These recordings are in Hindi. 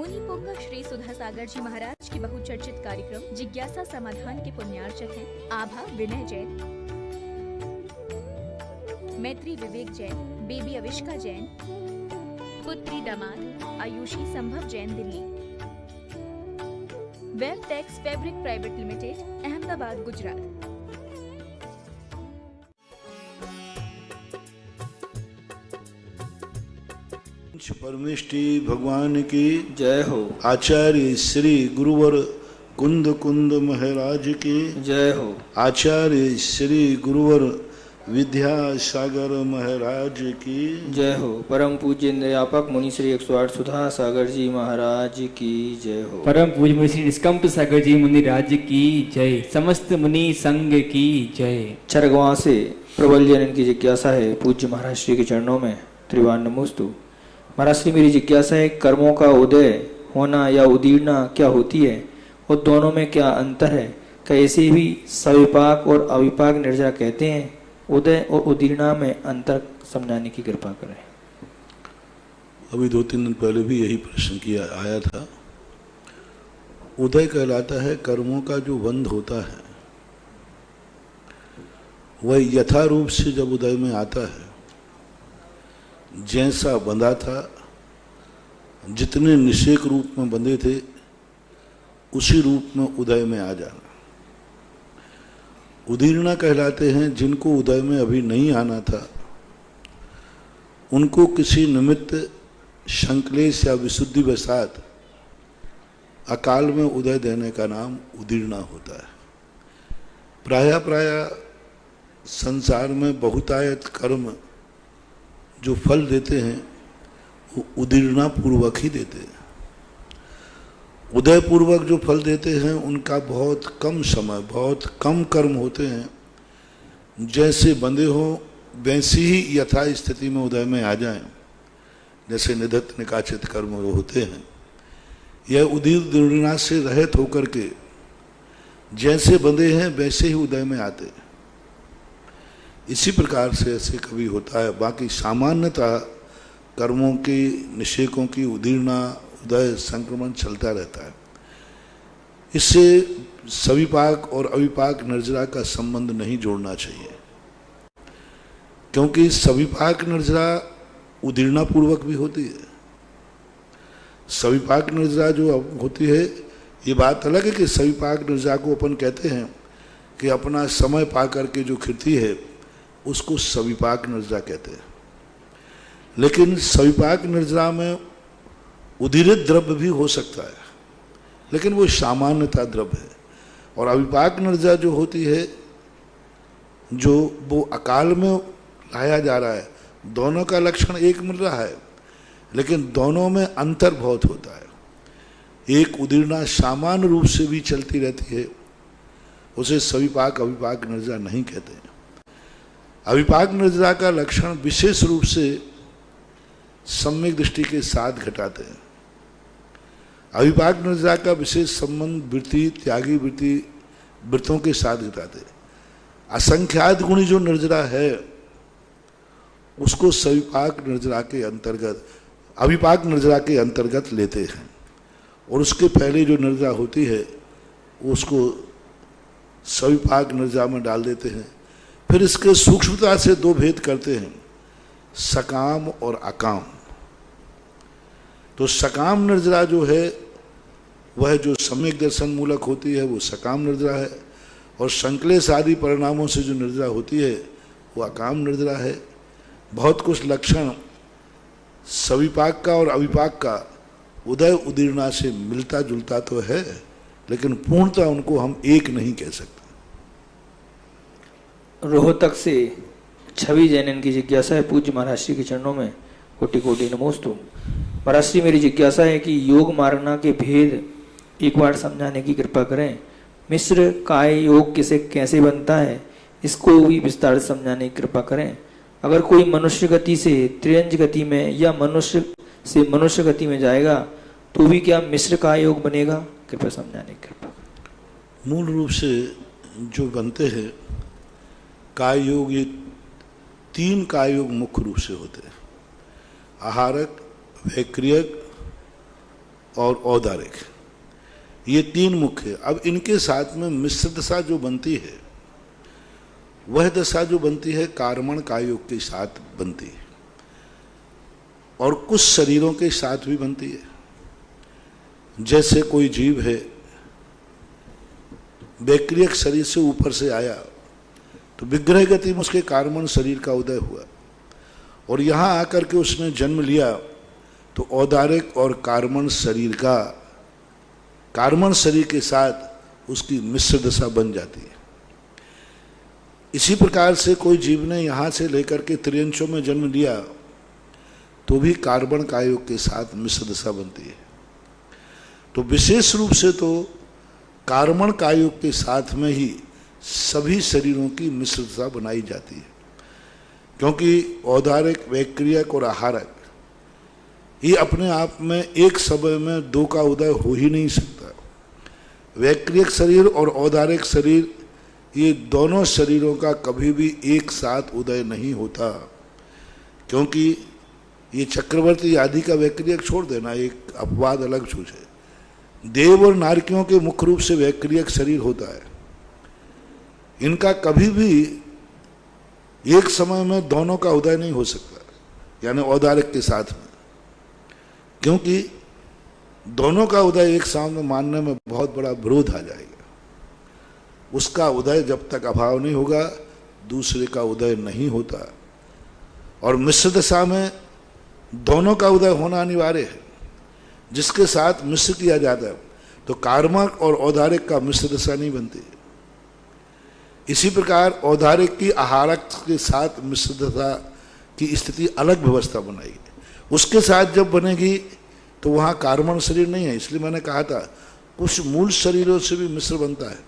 मुनि पुंग श्री सुधा सागर जी महाराज की बहुचर्चित कार्यक्रम जिज्ञासा समाधान के पुण्यार्चक हैं आभा विनय जैन, मैत्री विवेक जैन, बेबी अविष्का जैन, पुत्री दामाद Ayushi Sambhav Jain Delhi, web takes fabric private limited Ahmedabad Gujarat. Parmeshthi भगवान की जय हो। आचार्य श्री गुरुवर कुंद कुंद महाराज की जय हो। आचार्य श्री गुरुवर विद्यासागर महाराज की जय हो। परम पूज्य निर्यापक मुनि श्री 108 सुधा सागर जी महाराज की जय हो। परम पूज्य मुनि श्री निष्कंप सागर जी मुनि राज की जय। समस्त मुनि संघ की जय। चरगवा से प्रबल जनन की जिज्ञासा है, पूज्य महाराज श्री के चरणों में त्रिवान नमोस्तु। महाराज श्री मेरी जिज्ञासा है, कर्मों का उदय होना या उदीर्णा क्या होती है और दोनों में क्या अंतर है? क्या ऐसे भी सविपाक और अविपाक निर्जरा कहते हैं? उदय और उदीर्णा में अंतर समझाने की कृपा करें। अभी 2-3 दिन पहले भी यही प्रश्न किया आया था। उदय कहलाता है कर्मों का जो बंध होता है, वह यथारूप से जब उदय में आता है, जैसा बंधा था, जितने निषेक रूप में बंधे थे, उसी रूप में उदय में आ जाना। उदीर्णा कहलाते हैं जिनको उदय में अभी नहीं आना था, उनको किसी निमित्त संक्लेश या विशुद्धि वसात अकाल में उदय देने का नाम उदीर्णा होता है। प्रायः संसार में बहुतायत कर्म जो फल देते हैं वो उदीर्णा पूर्वक ही देते हैं। उदय पूर्वक जो फल देते हैं उनका बहुत कम समय, बहुत कम कर्म होते हैं। जैसे बंधे हो वैसी ही यथा स्थिति में उदय में आ जाएं, जैसे निधत्त निकाचित कर्म होते हैं। यह उदीर्णा से रहित होकर के जैसे बंधे हैं वैसे ही उदय में आते हैं। इसी प्रकार से ऐसे कभी होता है। बाकी सामान्यतः कर्मों की, निषेकों की उदीर्णा, उदय, संक्रमण चलता रहता है। इससे सविपाक और अविपाक निर्जरा का संबंध नहीं जोड़ना चाहिए, क्योंकि सविपाक निर्जरा उदीर्णा पूर्वक भी होती है। सविपाक निर्जरा जो होती है, ये बात अलग है कि सविपाक निर्जरा को अपन कहते हैं कि अपना समय पा करके जो खिरती है उसको सविपाक निर्जरा कहते हैं। लेकिन सविपाक निर्जरा में उदीरित द्रव्य भी हो सकता है, लेकिन वो सामान्यता द्रव्य है। और अविपाक निर्जरा जो होती है, जो वो अकाल में लाया जा रहा है, दोनों का लक्षण एक मिल रहा है, लेकिन दोनों में अंतर बहुत होता है। एक उदीर्णा सामान्य रूप से भी चलती रहती है, उसे सविपाक अविपाक निर्जरा नहीं कहते हैं। अविपाक निर्जरा का लक्षण विशेष रूप से सम्यक दृष्टि के साथ घटाते हैं। अविपाक निर्जरा का विशेष संबंध वृत्ति, त्यागी वृत्ति, वृत्तों के साथ घटाते हैं। असंख्यात गुणी जो निर्जरा है उसको सविपाक निर्जरा के अंतर्गत, अविपाक निर्जरा के अंतर्गत लेते हैं। और उसके पहले जो निर्जरा होती है उसको सविपाक निर्जरा में डाल देते हैं। फिर इसके सूक्ष्मता से दो भेद करते हैं, सकाम और अकाम। तो सकाम निर्जरा जो है वह जो सम्यक दर्शन मूलक होती है वो सकाम निर्जरा है, और संक्लेश आदि परिणामों से जो निर्जरा होती है वो अकाम निर्जरा है। बहुत कुछ लक्षण सविपाक का और अविपाक का उदय उदीर्णा से मिलता जुलता तो है, लेकिन पूर्णतः उनको हम एक नहीं कह सकते। रोहतक से छवि जैनन की जिज्ञासा है, पूज्य महाराज श्री के चरणों में कोटि कोटि नमोस्तु। महाराज श्री मेरी जिज्ञासा है कि योग मार्गना के भेद एक बार समझाने की कृपा करें। मिश्र काय योग कैसे बनता है, इसको भी विस्तार से समझाने की कृपा करें। अगर कोई मनुष्य गति से त्रियंज गति में या मनुष्य से मनुष्य गति में जाएगा तो भी क्या मिश्र काय योग बनेगा? कृपया समझाने की कृपा। मूल रूप से जो बनते हैं काय योग, ये 3 काय योग मुख्य रूप से होते हैं। आहारक, वैक्रियक और औदारिक, ये तीन मुख्य। अब इनके साथ में मिश्र दशा जो बनती है, वह दशा जो बनती है कार्मण कायोग के साथ बनती है और कुछ शरीरों के साथ भी बनती है। जैसे कोई जीव है, वैक्रियक शरीर से ऊपर से आया तो विग्रह गति में उसके कार्मण शरीर का उदय हुआ और यहाँ आकर के उसने जन्म लिया तो औदारिक और कार्मण शरीर का, कार्मण शरीर के साथ उसकी मिश्र दशा बन जाती है। इसी प्रकार से कोई जीव ने यहाँ से लेकर के त्रियंशों में जन्म लिया तो भी कार्बन कायोग के साथ मिश्र दशा बनती है। तो विशेष रूप से तो कार्बन कायोग के साथ में ही सभी शरीरों की मिश्र दशा बनाई जाती है, क्योंकि औदारिक, वैक्रियक और आहारक ये अपने आप में एक समय में दो का उदय हो ही नहीं सकता। वैक्रियक शरीर और औदारिक शरीर, ये दोनों शरीरों का कभी भी एक साथ उदय नहीं होता, क्योंकि ये चक्रवर्ती आदि का वैक्रियक छोड़ देना एक अपवाद अलग चीज है। देव और नारकियों के मुख्य रूप से वैक्रियक शरीर होता है। इनका कभी भी एक समय में दोनों का उदय नहीं हो सकता, यानी औदारिक के साथ में, क्योंकि दोनों का उदय एक साथ में मानने में बहुत बड़ा विरोध आ जाएगा। उसका उदय जब तक अभाव नहीं होगा दूसरे का उदय नहीं होता। और मिश्र दशा में दोनों का उदय होना अनिवार्य है, जिसके साथ मिश्र किया जाता है। तो कार्मक और औदारिक का मिश्र दशा नहीं बनती। इसी प्रकार औदारिक की आहारक के साथ मिश्र दशा की स्थिति अलग व्यवस्था बनाई। उसके साथ जब बनेगी तो वहाँ कार्मण शरीर नहीं है, इसलिए मैंने कहा था कुछ मूल शरीरों से भी मिश्र बनता है।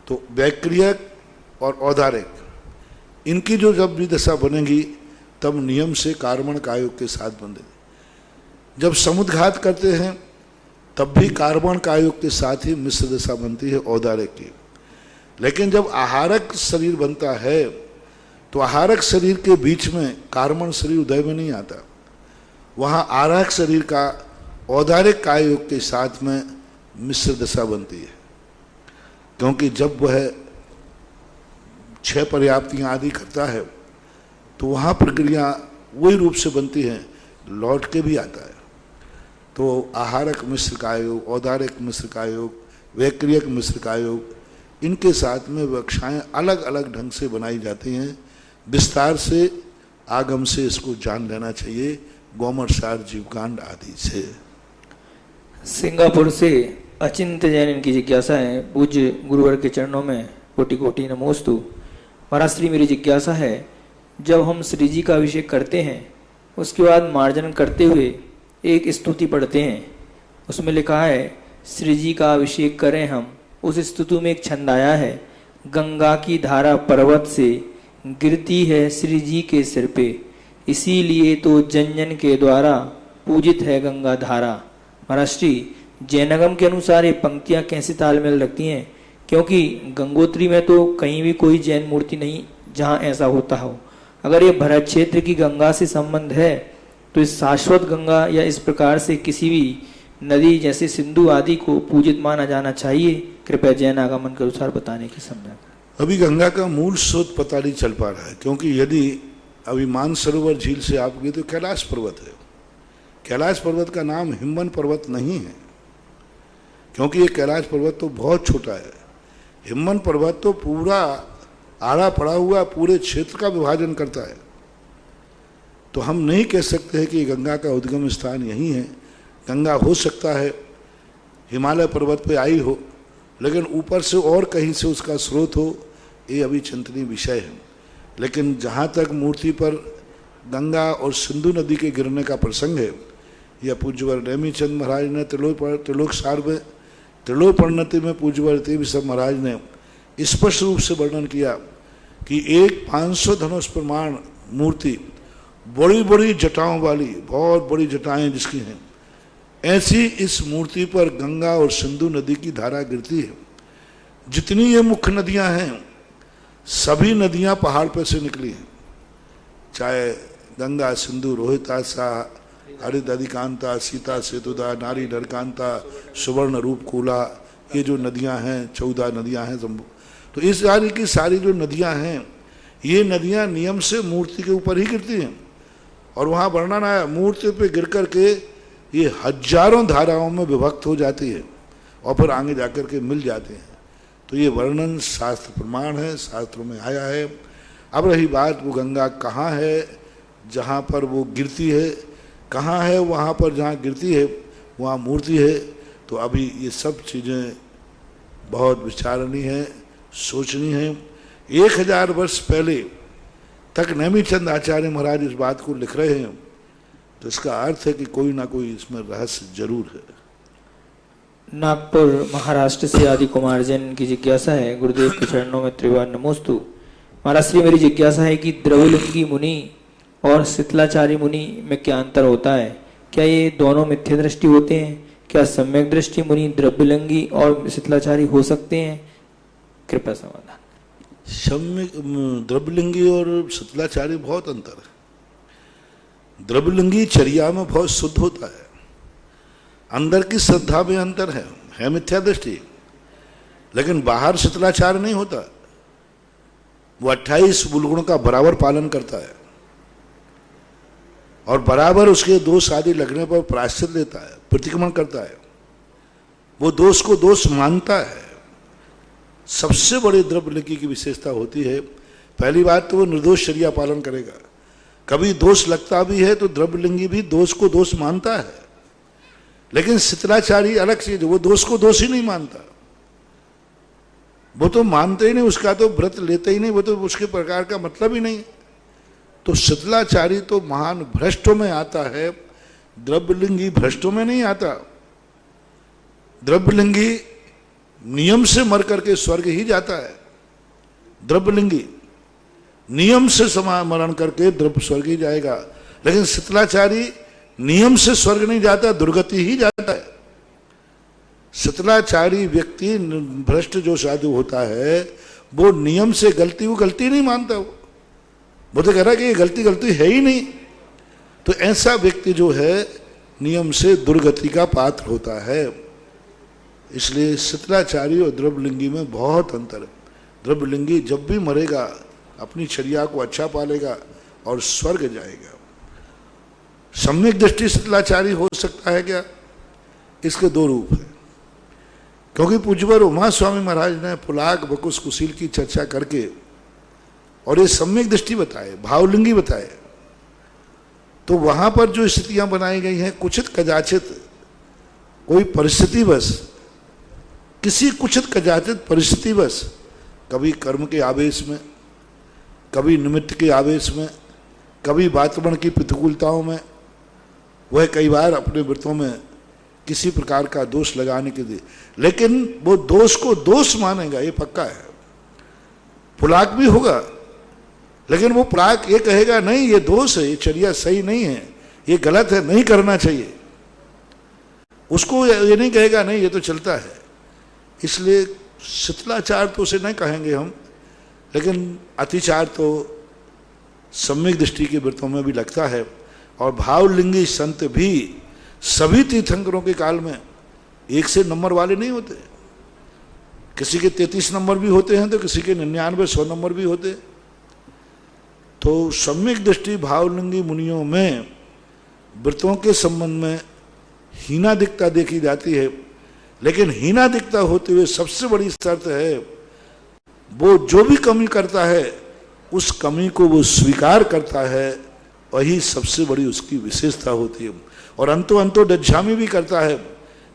तो वैक्रियक और औदारिक इनकी जो जब भी दशा बनेगी तब नियम से कार्मण कायोग के साथ बनेगी। जब समुद्घात करते हैं तब भी कार्बन कायोग के साथ ही मिश्र दशा बनती है औदारिक की। लेकिन जब आहारक शरीर बनता है तो आहारक शरीर के बीच में कार्बन शरीर उदय में नहीं आता, वहाँ आहारक शरीर का औदारिक कायोग के साथ में मिश्र दशा बनती है। क्योंकि जब वह 6 पर्याप्तियाँ आदि करता है तो वहाँ प्रक्रिया वही रूप से बनती है, लौट के भी आता है। तो आहारक मिश्र कायोग, औदारिक मिश्र कायोग, वैक्रियक मिश्र कायोग, इनके साथ में कक्षाएं अलग अलग ढंग से बनाई जाती हैं। विस्तार से आगम से इसको जान लेना चाहिए, गौमरसार जीवकांड आदि से। सिंगापुर से अचिंत्य जैन इनकी जिज्ञासा है। पूज्य गुरुवर के चरणों में कोटि कोटि नमोस्तु। महाराज श्री, मेरी जिज्ञासा है, जब हम श्री जी का अभिषेक करते हैं उसके बाद मार्जन करते हुए एक स्तुति पढ़ते हैं, उसमें लिखा है श्री जी का अभिषेक करें हम। उस स्तुति में एक छंद आया है, गंगा की धारा पर्वत से गिरती है श्री जी के सिर पे, इसीलिए तो जन जन के द्वारा पूजित है गंगा धारा। महाराज श्री, जैनगम के अनुसार ये पंक्तियां कैसे तालमेल रखती हैं? क्योंकि गंगोत्री में तो कहीं भी कोई जैन मूर्ति नहीं जहां ऐसा होता हो। अगर ये भरत क्षेत्र की गंगा से संबंध है तो इस शाश्वत गंगा या इस प्रकार से किसी भी नदी जैसे सिंधु आदि को पूजित माना जाना चाहिए? कृपया जैन आगमन के अनुसार बताने की समझा। अभी गंगा का मूल स्रोत पता नहीं चल पा रहा है, क्योंकि यदि अभी मानसरोवर झील से आप गए तो कैलाश पर्वत है। कैलाश पर्वत का नाम हिमवन पर्वत नहीं है, क्योंकि ये कैलाश पर्वत तो बहुत छोटा है। हिमवन पर्वत तो पूरा आड़ा पड़ा हुआ पूरे क्षेत्र का विभाजन करता है। तो हम नहीं कह सकते हैं कि गंगा का उद्गम स्थान यही है। गंगा हो सकता है हिमालय पर्वत पे आई हो, लेकिन ऊपर से और कहीं से उसका स्रोत हो, ये अभी चिंतनीय विषय है। लेकिन जहाँ तक मूर्ति पर गंगा और सिंधु नदी के गिरने का प्रसंग है, यह पूज्यवर नेमीचंद महाराज ने त्रिलोक सार में त्रिलोक परिणति में पूज्यवर देवीसम महाराज ने स्पष्ट रूप से वर्णन किया कि एक 500 धनुष प्रमाण मूर्ति, बड़ी बड़ी जटाओं वाली, बहुत बड़ी जटाएं जिसकी हैं, ऐसी इस मूर्ति पर गंगा और सिंधु नदी की धारा गिरती है। जितनी ये मुख्य नदियां हैं सभी नदियां पहाड़ पर से निकली हैं, चाहे गंगा, सिंधु, रोहितासा, हरिदधिकांता, सीता सेतुदा, नारी नरकांता, सुवर्ण रूप कूला, ये जो नदियां हैं 14 नदियां हैं। तो इस सारी की सारी जो नदियां हैं, ये नदियां नियम से मूर्ति के ऊपर ही गिरती हैं। और वहाँ वर्णन आया, मूर्ति पे गिर कर के ये हजारों धाराओं में विभक्त हो जाती है और फिर आगे जाकर के मिल जाते हैं। तो ये वर्णन शास्त्र प्रमाण है, शास्त्रों में आया है। अब रही बात वो गंगा कहाँ है जहाँ पर वो गिरती है, कहाँ है वहाँ पर जहाँ गिरती है वहाँ मूर्ति है। तो अभी ये सब चीज़ें बहुत विचारणीय हैं, सोचनीय हैं। 1000 वर्ष पहले तक नेमिचंद आचार्य महाराज इस बात को लिख रहे हैं, तो इसका अर्थ है कि कोई ना कोई इसमें रहस्य जरूर है। नागपुर महाराष्ट्र से आदि कुमार जैन की जिज्ञासा है, गुरुदेव के चरणों में त्रिवार नमोस्तु। महाराज श्री, मेरी जिज्ञासा है कि द्रवलिंगी मुनि और शीतलाचारी मुनि में क्या अंतर होता है? क्या ये दोनों मिथ्या दृष्टि होते हैं? क्या सम्यक दृष्टि मुनि द्रव्यलिंगी और शीतलाचारी हो सकते हैं? कृपया समाधान। सम्यक द्रव्यलिंगी और शीतलाचारी बहुत अंतर है। द्रव्यलिंगी चर्या में बहुत शुद्ध होता है, अंदर की श्रद्धा में अंतर है मिथ्या दृष्टि, लेकिन बाहर शीतलाचार नहीं होता। वो 28 बुलगुण का बराबर पालन करता है और बराबर उसके दोष आदि लगने पर प्रायश्चित लेता है, प्रतिक्रमण करता है, वो दोष को दोष मानता है। सबसे बड़ी द्रव्यलिंगी की विशेषता होती है, पहली बात तो वो निर्दोष चर्या पालन करेगा। कभी दोष लगता भी है तो द्रव्यलिंगी भी दोष को दोष मानता है, लेकिन शीतलाचारी अलग चीज, वो दोष को दोष ही नहीं मानता। वो तो मानते ही नहीं, उसका तो व्रत लेते ही नहीं, वो तो उसके प्रकार का मतलब ही नहीं। तो शीतलाचारी तो महान भ्रष्टों में आता है, द्रव्यलिंगी भ्रष्टों में नहीं आता। द्रव्यलिंगी नियम से मर करके स्वर्ग ही जाता है। द्रव्यलिंगी नियम से मरण करके द्रव्य स्वर्ग ही जाएगा, लेकिन शीतलाचारी नियम से स्वर्ग नहीं जाता, दुर्गति ही जाता है। शीतलाचारी व्यक्ति भ्रष्ट जो साधु होता है, वो नियम से गलती, वो गलती नहीं मानता। वो तो कह रहा है कि ये गलती है ही नहीं। तो ऐसा व्यक्ति जो है नियम से दुर्गति का पात्र होता है। इसलिए शीतलाचारी और द्रव्यलिंगी में बहुत अंतर है। द्रव्यलिंगी जब भी मरेगा अपनी चर्या को अच्छा पालेगा और स्वर्ग जाएगा। सम्यक दृष्टि शीतलाचारी हो सकता है क्या? इसके 2 रूप हैं। क्योंकि पूज्यवर उमा स्वामी महाराज ने पुलाक बकुस कुशील की चर्चा करके और ये सम्यक दृष्टि बताए, भावलिंगी बताए, तो वहां पर जो स्थितियां बनाई गई हैं, कुचित कदाचित कोई परिस्थितिवश, किसी कुचित कदाचित परिस्थितिवश, कभी कर्म के आवेश में, कभी निमित्त के आवेश में, कभी वातावरण की प्रतिकूलताओं में, वह कई बार अपने व्रतों में किसी प्रकार का दोष लगाने के लिए, लेकिन वो दोष को दोष मानेगा, ये पक्का है। पुलाक भी होगा, लेकिन वो पुलाक ये कहेगा नहीं ये दोष है, ये चर्या सही नहीं है, ये गलत है, नहीं करना चाहिए। उसको ये नहीं कहेगा नहीं ये तो चलता है। इसलिए शीतलाचार तो उसे नहीं कहेंगे हम, लेकिन अतिचार तो सम्यक दृष्टि के व्रतों में भी लगता है। और भावलिंगी संत भी सभी तीर्थंकरों के काल में 1 से नंबर वाले नहीं होते। किसी के 33 नंबर भी होते हैं तो किसी के 99-100 नंबर भी होते। तो सम्यक दृष्टि भावलिंगी मुनियों में व्रतों के संबंध में हीनादिकता देखी जाती है, लेकिन हीनादिकता होते हुए सबसे बड़ी शर्त है वो जो भी कमी करता है उस कमी को वो स्वीकार करता है, वही सबसे बड़ी उसकी विशेषता होती है। और अंतो डज्झामी भी करता है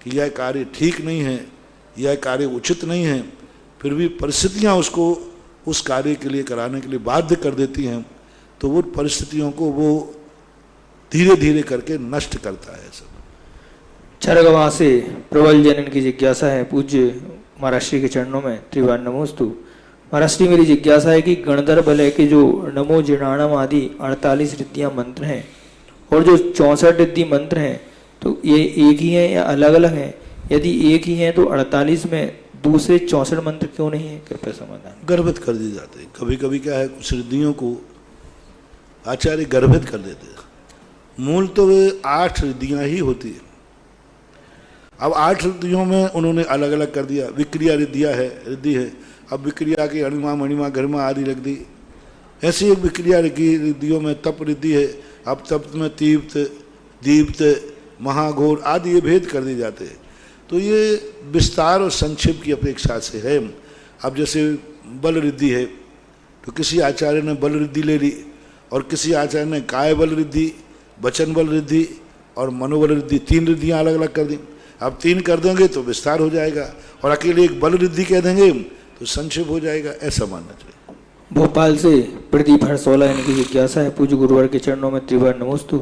कि यह कार्य ठीक नहीं है, यह कार्य उचित नहीं है, फिर भी परिस्थितियां उसको उस कार्य के लिए कराने के लिए बाध्य कर देती हैं, तो वो परिस्थितियों को वो धीरे धीरे करके नष्ट करता है। सब चरगवा से प्रबल जनन की जिज्ञासा है, पूज्य महाराष्ट्री के चरणों में त्रिवार नमोस्तु। महाराष्ट्री, मेरी जिज्ञासा है कि गणधर लय के जो नमो जिणाणम आदि 48 रिद्धियां मंत्र हैं और जो 64 रिद्धि मंत्र हैं, तो ये एक ही हैं या अलग अलग हैं? यदि एक ही हैं तो 48 में दूसरे 64 मंत्र क्यों नहीं है? कृपया समाधान। गर्भित कर दिए जाते हैं। कभी कभी क्या है, कुछ रिद्धियों को आचार्य गर्भित कर देते हैं, मूल तो वे 8 रिद्धियां ही होती है। अब 8 रिद्धियों में उन्होंने अलग अलग कर दिया। विक्रिया रिद्धि है, अब विक्रिया की अणिमा मणिमा गरिमा आदि रख दी। ऐसी एक विक्रिया की रिद्धियों में तप रिद्धि है, अब तप में तीव्त दीप्त महाघोर आदि ये भेद कर दिए जाते हैं। तो ये विस्तार और संक्षेप की अपेक्षा से है। अब जैसे बल रिद्धि है तो किसी आचार्य ने बल रिद्धि ले ली और किसी आचार्य ने काय बल रिद्धि, वचन बल रिद्धि और मनोबल रिद्धि, 3 रिद्धियाँ अलग अलग कर दी। अब 3 कर देंगे तो विस्तार हो जाएगा और अकेले एक बल रिद्धि कह देंगे तो संक्षेप हो जाएगा, ऐसा मानना चाहिए। भोपाल से प्रदीप हरसोला इनकी जिज्ञासा है, पूज्य गुरुवर के चरणों में त्रिवार नमोस्तु।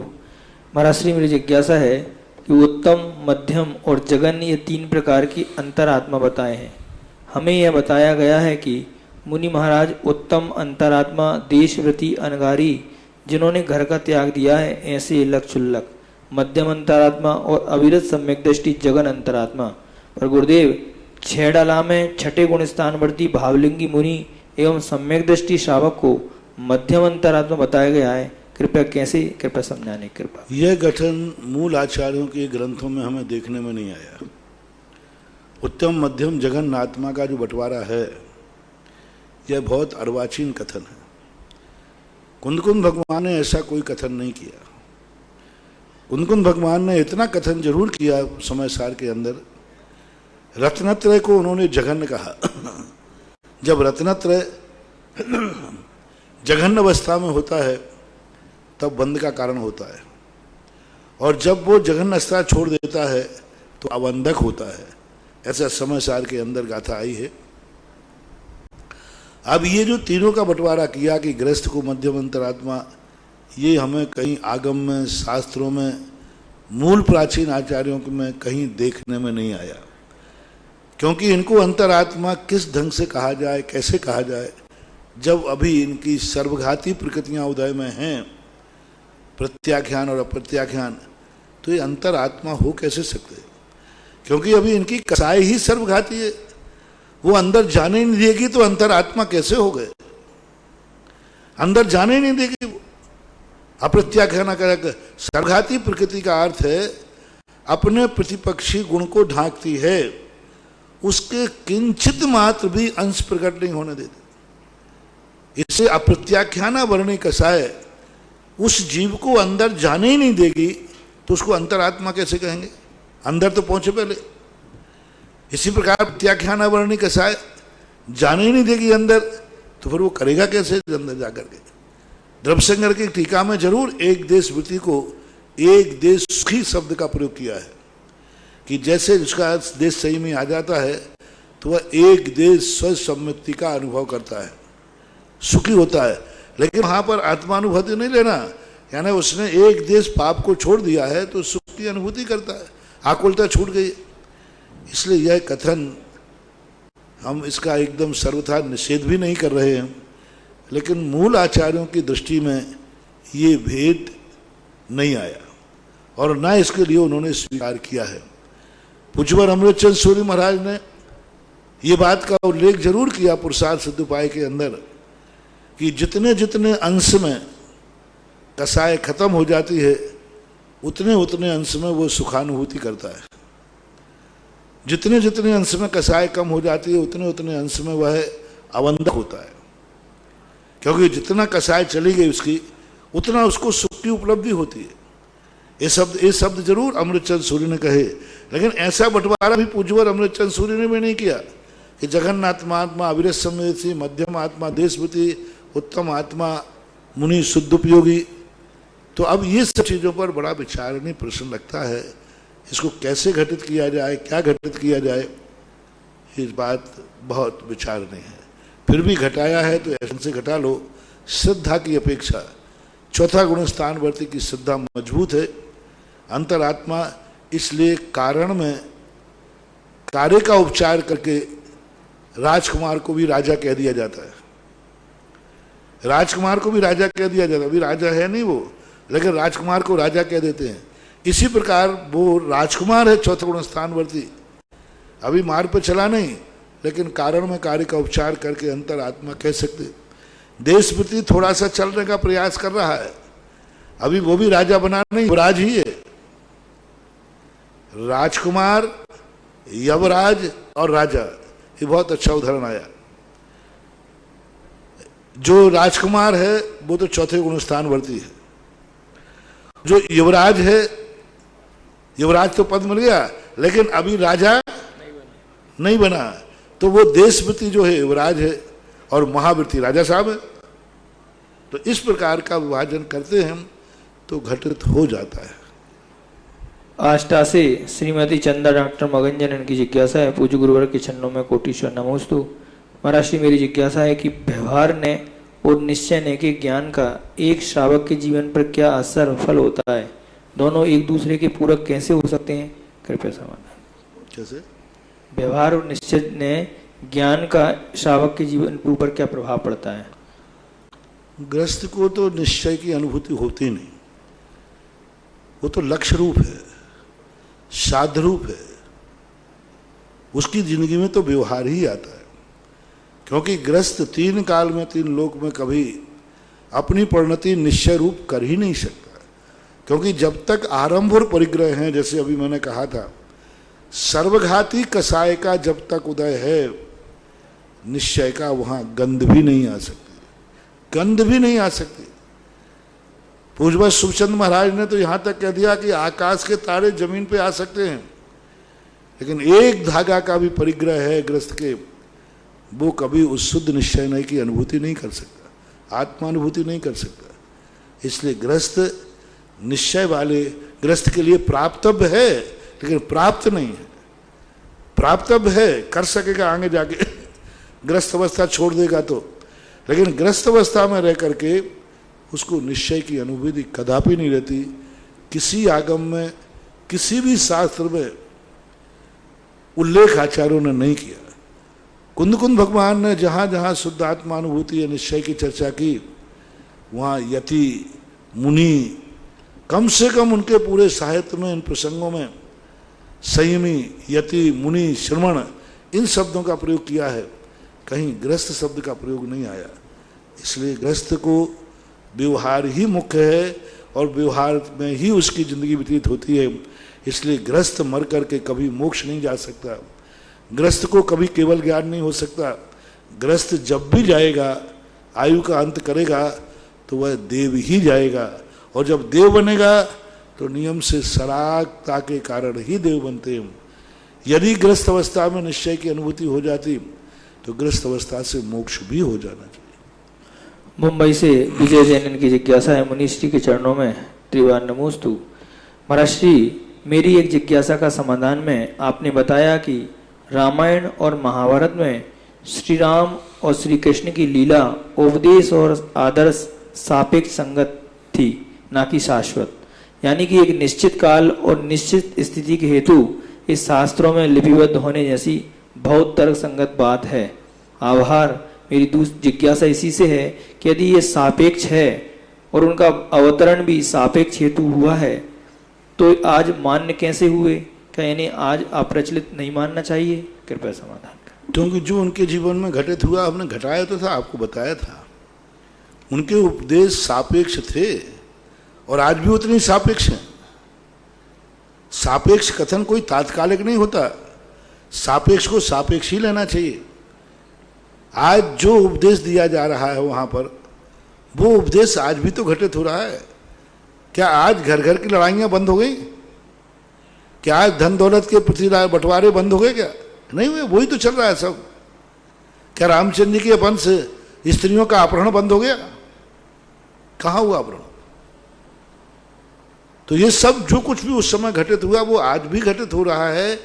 महाराज श्री मेरी जिज्ञासा है कि उत्तम, मध्यम और जघन्य ये 3 प्रकार की अंतरात्मा बताए हैं। हमें यह बताया गया है कि मुनि महाराज उत्तम अंतरात्मा देशव्रती अनगारी जिन्होंने घर का त्याग दिया है ऐसे लक्षुल्लक, मध्यम अंतरात्मा और अविरत सम्यक दृष्टि जगन अंतरात्मा। और गुरुदेव 6 डाला में 6ठे गुण स्थानवर्ती भावलिंगी मुनि एवं सम्यक दृष्टि श्रावक को मध्यम अंतरात्मा बताया गया है, कृपया कैसे, कृपया समझाने कृपा। यह गठन मूल आचार्यों के ग्रंथों में हमें देखने में नहीं आया। उत्तम मध्यम जघन आत्मा का जो बंटवारा है यह बहुत अर्वाचीन कथन है। कुंदकुंद भगवान ने ऐसा कोई कथन नहीं किया। कुंदकुंद भगवान ने इतना कथन जरूर किया समय सार के अंदर, रत्नत्रय को उन्होंने जघन्य कहा। जब रत्नत्रय जघन्य अवस्था में होता है तब बंध का कारण होता है, और जब वो जघन्य अवस्था छोड़ देता है तो अवंधक होता है। ऐसा समय सार के अंदर गाथा आई है। अब ये जो तीनों का बंटवारा किया कि गृहस्थ को मध्यम अंतरात्मा, ये हमें कहीं आगम में, शास्त्रों में, मूल प्राचीन आचार्यों में कहीं देखने में नहीं आया। क्योंकि इनको अंतरात्मा किस ढंग से कहा जाए, कैसे कहा जाए, जब अभी इनकी सर्वघाती प्रकृतियां उदय में हैं, प्रत्याख्यान और अप्रत्याख्यान, तो ये अंतरात्मा हो कैसे सकते? क्योंकि अभी इनकी कसाई ही सर्वघाती है। वो अंदर जाने नहीं देगी तो अंतरात्मा कैसे हो गए? अंदर जाने नहीं देगी वो। अप्रत्याख्यान का सर्वघाती प्रकृति का अर्थ है अपने प्रतिपक्षी गुण को ढांकती है, उसके किंचित मात्र भी अंश प्रकट नहीं होने देती। इससे अप्रत्याख्याना वर्णी कसाय उस जीव को अंदर जाने ही नहीं देगी तो उसको अंतरात्मा कैसे कहेंगे? अंदर तो पहुंचे पहले। इसी प्रकार प्रत्याख्याना वर्णी कसाय जाने ही नहीं देगी अंदर, तो फिर वो करेगा कैसे अंदर जाकर के? द्रव्यसंगर की टीका में जरूर एक देश वृत्ति को एक देश सुखी शब्द का प्रयोग किया है कि जैसे उसका देश सही में आ जाता है तो वह एक देश स्वसम्मति का अनुभव करता है, सुखी होता है। लेकिन वहां पर आत्मानुभूति नहीं लेना, यानी उसने एक देश पाप को छोड़ दिया है तो सुख की अनुभूति करता है, आकुलता छूट गई। इसलिए यह कथन हम इसका एकदम सर्वथा निषेध भी नहीं कर रहे हैं, लेकिन मूल आचार्यों की दृष्टि में ये भेद नहीं आया और ना इसके लिए उन्होंने स्वीकार किया है। पूज्यवर अमृतचंद सूरी महाराज ने ये बात का उल्लेख जरूर किया पुरुषार्थ सिद्ध उपाय के अंदर कि जितने जितने अंश में कसाय खत्म हो जाती है उतने उतने अंश में वो सुखानुभूति करता है। जितने जितने अंश में कसाय कम हो जाती है उतने उतने अंश में वह अवंधक होता है, क्योंकि जितना कसाय चली गई उसकी उतना उसको सुख की उपलब्धि होती है। ये शब्द जरूर अमृतचंद सूरी ने कहे, लेकिन ऐसा बंटवारा भी पूज्यवर अमृतचंद सूरी ने भी नहीं किया कि जगन्नात्मा आत्मा अविरत सम्यसी, मध्यम आत्मा देशवृत्ति, उत्तम आत्मा मुनि शुद्ध उपयोगी। तो अब ये सब चीज़ों पर बड़ा विचारणीय प्रश्न लगता है, इसको कैसे घटित किया जाए, क्या घटित किया जाए, इस बात बहुत विचारणीय है। फिर भी घटाया है तो ऐसे से घटा लो। श्रद्धा की अपेक्षा चौथा गुण स्थानवर्ती की श्रद्धा मजबूत है। अंतरात्मा इसलिए कारण में कार्य का उपचार करके राजकुमार को भी राजा कह दिया जाता है। राजकुमार को भी राजा कह दिया जाता है, अभी राजा है नहीं वो, लेकिन राजकुमार को राजा कह देते हैं। इसी प्रकार वो राजकुमार है चौथा गुण स्थानवर्ती, अभी मार्ग पर चला नहीं, लेकिन कारण में कार्य का उपचार करके अंतरात्मा कह सकते। देशवृत्ति थोड़ा सा चलने का प्रयास कर रहा है, अभी वो भी राजा बना नहीं, युवराज ही है। राजकुमार, यवराज और राजा, ये बहुत अच्छा उदाहरण आया। जो राजकुमार है वो तो चौथे गुण स्थानवर्ती है, जो युवराज है, युवराज तो पद मिल गया लेकिन अभी राजा नहीं बना, तो वो देशवृत्ति जो है युवराज है और महावृत्ति राजा साहब है। तो इस प्रकार का विभाजन करते हैं तो घटित हो जाता है। आष्टा से श्रीमती चंदा डॉक्टर मगन जनन की जिज्ञासा है, पूज्य गुरुवर के चरणों में कोटीश्वर नमोस्तु। महाराज श्री, मेरी जिज्ञासा है कि व्यवहार ने और निश्चय ने के ज्ञान का एक श्रावक के जीवन पर क्या असर फल होता है? दोनों एक दूसरे के पूरक कैसे हो सकते हैं? कृपया समाधान। कैसे? व्यवहार और निश्चय ने ज्ञान का श्रावक के जीवन पर ऊपर क्या प्रभाव पड़ता है? गृहस्थ को तो निश्चय की अनुभूति होती नहीं, वो तो लक्ष्य रूप है, साध्य रूप है, उसकी जिंदगी में तो व्यवहार ही आता है। क्योंकि गृहस्थ तीन काल में, तीन लोक में कभी अपनी परिणति निश्चय रूप कर ही नहीं सकता। क्योंकि जब तक आरंभ और परिग्रह हैं, जैसे अभी मैंने कहा था, सर्वघाती कसाय का जब तक उदय है, निश्चय का वहां गंध भी नहीं आ सकती, गंध भी नहीं आ सकती। पूज्य सुखचंद महाराज ने तो यहां तक कह दिया कि आकाश के तारे जमीन पे आ सकते हैं, लेकिन एक धागा का भी परिग्रह है गृहस्थ के, वो कभी उस शुद्ध निश्चय नहीं की अनुभूति नहीं कर सकता, आत्मानुभूति नहीं कर सकता। इसलिए गृहस्थ निश्चय वाले गृहस्थ के लिए प्राप्तव्य है, लेकिन प्राप्त नहीं है। प्राप्तव्य है, कर सकेगा आगे जाके, गृहस्थ अवस्था छोड़ देगा तो, लेकिन गृहस्थ अवस्था में रह करके उसको निश्चय की अनुभूति कदापि नहीं रहती। किसी आगम में, किसी भी शास्त्र में उल्लेख आचार्यों ने नहीं किया। कुंद भगवान ने जहाँ जहाँ शुद्ध आत्मानुभूति या निश्चय की चर्चा की, वहाँ यति मुनि, कम से कम उनके पूरे साहित्य में इन प्रसंगों में संयमी, यति, मुनि, श्रमण, इन शब्दों का प्रयोग किया है, कहीं गृहस्थ शब्द का प्रयोग नहीं आया। इसलिए गृहस्थ को व्यवहार ही मुख्य है और व्यवहार में ही उसकी जिंदगी व्यतीत होती है। इसलिए गृहस्थ मर करके कभी मोक्ष नहीं जा सकता, गृहस्थ को कभी केवल ज्ञान नहीं हो सकता। गृहस्थ जब भी जाएगा, आयु का अंत करेगा, तो वह देव ही जाएगा, और जब देव बनेगा तो नियम से सरागता के कारण ही देव बनते हैं। यदि गृहस्थ अवस्था में निश्चय की अनुभूति हो जाती तो गृहस्थ अवस्था से मोक्ष भी हो जाना चाहिए। मुंबई से विजय जैन की जिज्ञासा है, मुनीश जी के चरणों में त्रिवार नमोस्तु। महाराज श्री, मेरी एक जिज्ञासा का समाधान में आपने बताया कि रामायण और महाभारत में श्री राम और श्री कृष्ण की लीला उपदेश और आदर्श सापेक्ष संगत थी, ना कि शाश्वत। यानी कि एक निश्चित काल और निश्चित स्थिति के हेतु इस शास्त्रों में लिपिबद्ध होने जैसी बहुत तर्क संगत बात है। आभार। मेरी दूसरी जिज्ञासा इसी से है कि यदि ये सापेक्ष है और उनका अवतरण भी सापेक्ष हेतु हुआ है, तो आज मान्य कैसे हुए? क्या यानी आज अप्रचलित नहीं मानना चाहिए? कृपया समाधान करें। क्योंकि जो उनके जीवन में घटित हुआ, हमने घटाया तो था, आपको बताया था, उनके उपदेश सापेक्ष थे और आज भी उतनी सापेक्ष हैं। सापेक्ष कथन कोई तात्कालिक नहीं होता, सापेक्ष को सापेक्ष ही लेना चाहिए। आज जो उपदेश दिया जा रहा है वहां पर, वो उपदेश आज भी तो घटित हो रहा है। क्या आज घर घर की लड़ाइयां बंद हो गई? क्या आज धन दौलत के प्रति बंटवारे बंद हो गए? क्या नहीं हुए? वही तो चल रहा है सब। क्या रामचंद्र जी के वंश स्त्रियों का अपहरण बंद हो गया? कहाँ हुआ अपहरण? तो ये सब जो कुछ भी उस समय घटित हुआ वो आज भी घटित हो रहा है।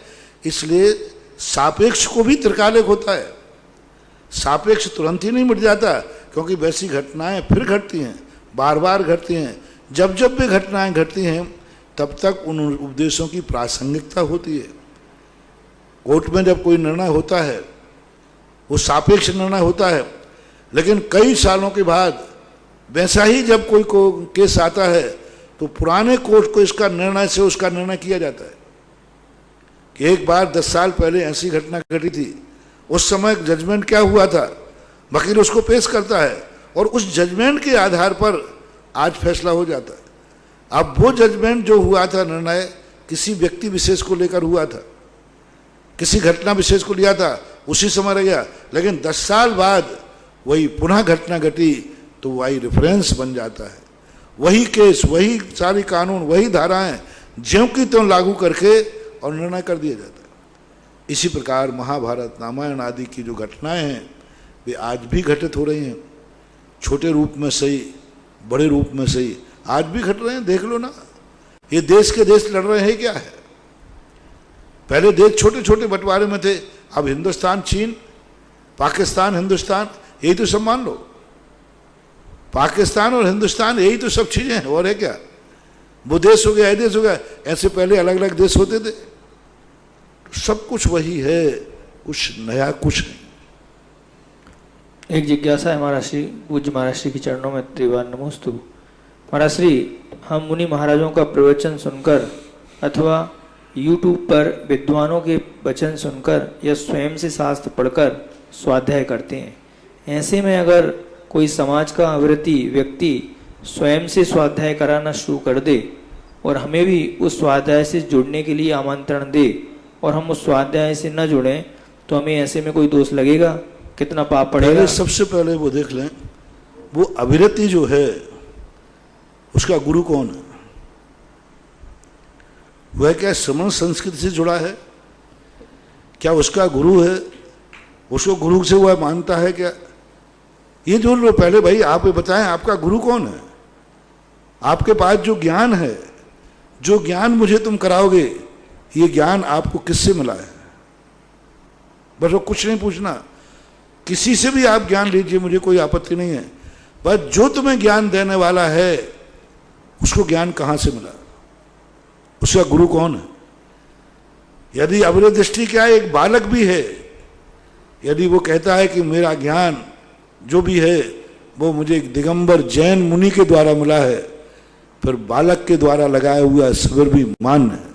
इसलिए सापेक्ष को भी त्रिकालिक होता है। सापेक्ष तुरंत ही नहीं मिट जाता, क्योंकि वैसी घटनाएं फिर घटती हैं, बार बार घटती हैं। जब जब भी घटनाएं घटती हैं तब तक उन उपदेशों की प्रासंगिकता होती है। कोर्ट में जब कोई निर्णय होता है वो सापेक्ष निर्णय होता है, लेकिन कई सालों के बाद वैसा ही जब कोई को केस आता है तो पुराने कोर्ट को इसका निर्णय से उसका निर्णय किया जाता है कि एक बार 10 साल पहले ऐसी घटना घटी थी, उस समय जजमेंट क्या हुआ था, वकील उसको पेश करता है और उस जजमेंट के आधार पर आज फैसला हो जाता है। अब वो जजमेंट जो हुआ था, निर्णय किसी व्यक्ति विशेष को लेकर हुआ था, किसी घटना विशेष को लिया था, उसी समय रह गया। लेकिन 10 साल बाद वही पुनः घटना घटी तो वही रेफरेंस बन जाता है, वही केस, वही सारी कानून, वही धाराएं ज्यों की त्यों लागू करके और निर्णय कर दिया जाता है। इसी प्रकार महाभारत, रामायण आदि की जो घटनाएं हैं वे आज भी घटित हो रही हैं, छोटे रूप में सही, बड़े रूप में सही, आज भी घट रहे हैं। देख लो ना, ये देश के देश लड़ रहे हैं क्या है? पहले देश छोटे छोटे बंटवारे में थे, अब हिंदुस्तान, चीन, पाकिस्तान, हिंदुस्तान, यही तो सब मान लो। पाकिस्तान और हिंदुस्तान यही तो सब चीजें हैं, और है क्या? वो देश हो गया, ये देश हो गया, ऐसे पहले अलग अलग देश होते थे। सब कुछ वही है, कुछ नया कुछ नहीं। एक जिज्ञासा है महाराज श्री, पूज्य महाराज श्री के चरणों में त्रिवार नमोस्तु। महाराज श्री, हम मुनि महाराजों का प्रवचन सुनकर अथवा YouTube पर विद्वानों के वचन सुनकर या स्वयं से शास्त्र पढ़कर स्वाध्याय करते हैं। ऐसे में अगर कोई समाज का अवृत्ति व्यक्ति स्वयं से स्वाध्याय कराना शुरू कर दे और हमें भी उस स्वाध्याय से जुड़ने के लिए आमंत्रण दे और हम उस स्वाध्याय से न जुड़ें तो हमें ऐसे में कोई दोष लगेगा? कितना पाप पड़ेगा? सबसे पहले वो देख लें, वो अविरति जो है उसका गुरु कौन है? वह क्या श्रमण संस्कृति से जुड़ा है? क्या उसका गुरु है? उसको गुरु से वह मानता है क्या? ये जो लो पहले भाई आप ये बताएं, आपका गुरु कौन है? आपके पास जो ज्ञान है, जो ज्ञान मुझे तुम कराओगे, ये ज्ञान आपको किससे मिला है? बस वो कुछ नहीं पूछना, किसी से भी आप ज्ञान लीजिए, मुझे कोई आपत्ति नहीं है। बस जो तुम्हें ज्ञान देने वाला है उसको ज्ञान कहां से मिला, उसका गुरु कौन है? यदि अविरत दृष्टि क्या है, एक बालक भी है, यदि वो कहता है कि मेरा ज्ञान जो भी है वो मुझे दिगंबर जैन मुनि के द्वारा मिला है, फिर बालक के द्वारा लगाया हुआ शिविर भी मान्य है।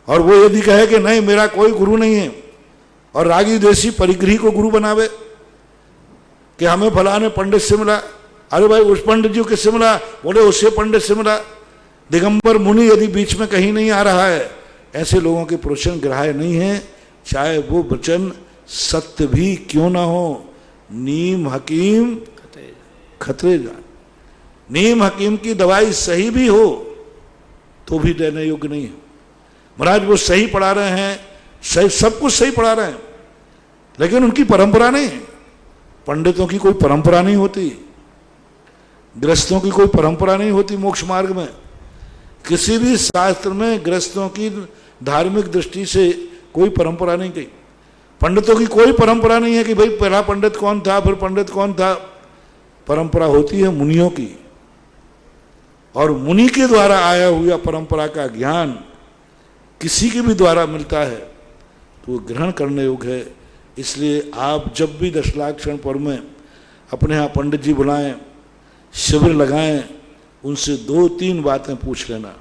और वो यदि कहे कि नहीं मेरा कोई गुरु नहीं है और रागी देशी परिग्रही को गुरु बनावे कि हमें फलाने पंडित से मिला, अरे भाई उस पंडित जी किससे मिला? बोले उससे पंडित से मिला। दिगंबर मुनि यदि बीच में कहीं नहीं आ रहा है, ऐसे लोगों के प्रवचन ग्राह्य नहीं है, चाहे वो वचन सत्य भी क्यों ना हो। नीम हकीम खतरे जान, नीम हकीम की दवाई सही भी हो तो भी देने योग्य नहीं है। महाराज वो सही पढ़ा रहे हैं, सही सब कुछ सही पढ़ा रहे हैं, लेकिन उनकी परंपरा नहीं। पंडितों की कोई परंपरा नहीं होती, गृहस्थों की कोई परंपरा नहीं होती। मोक्ष मार्ग में किसी भी शास्त्र में गृहस्थों की धार्मिक दृष्टि से कोई परंपरा नहीं कही। पंडितों की कोई परंपरा नहीं है कि भाई पहला पंडित कौन था, फिर पंडित कौन था। परंपरा होती है मुनियों की, और मुनि के द्वारा आया हुआ परंपरा का ज्ञान किसी के भी द्वारा मिलता है तो वो ग्रहण करने योग्य है। इसलिए आप जब भी दशलाक्षण पर्व में अपने यहाँ पंडित जी बुलाएं, शिविर लगाएं, उनसे 2-3 बातें पूछ लेना।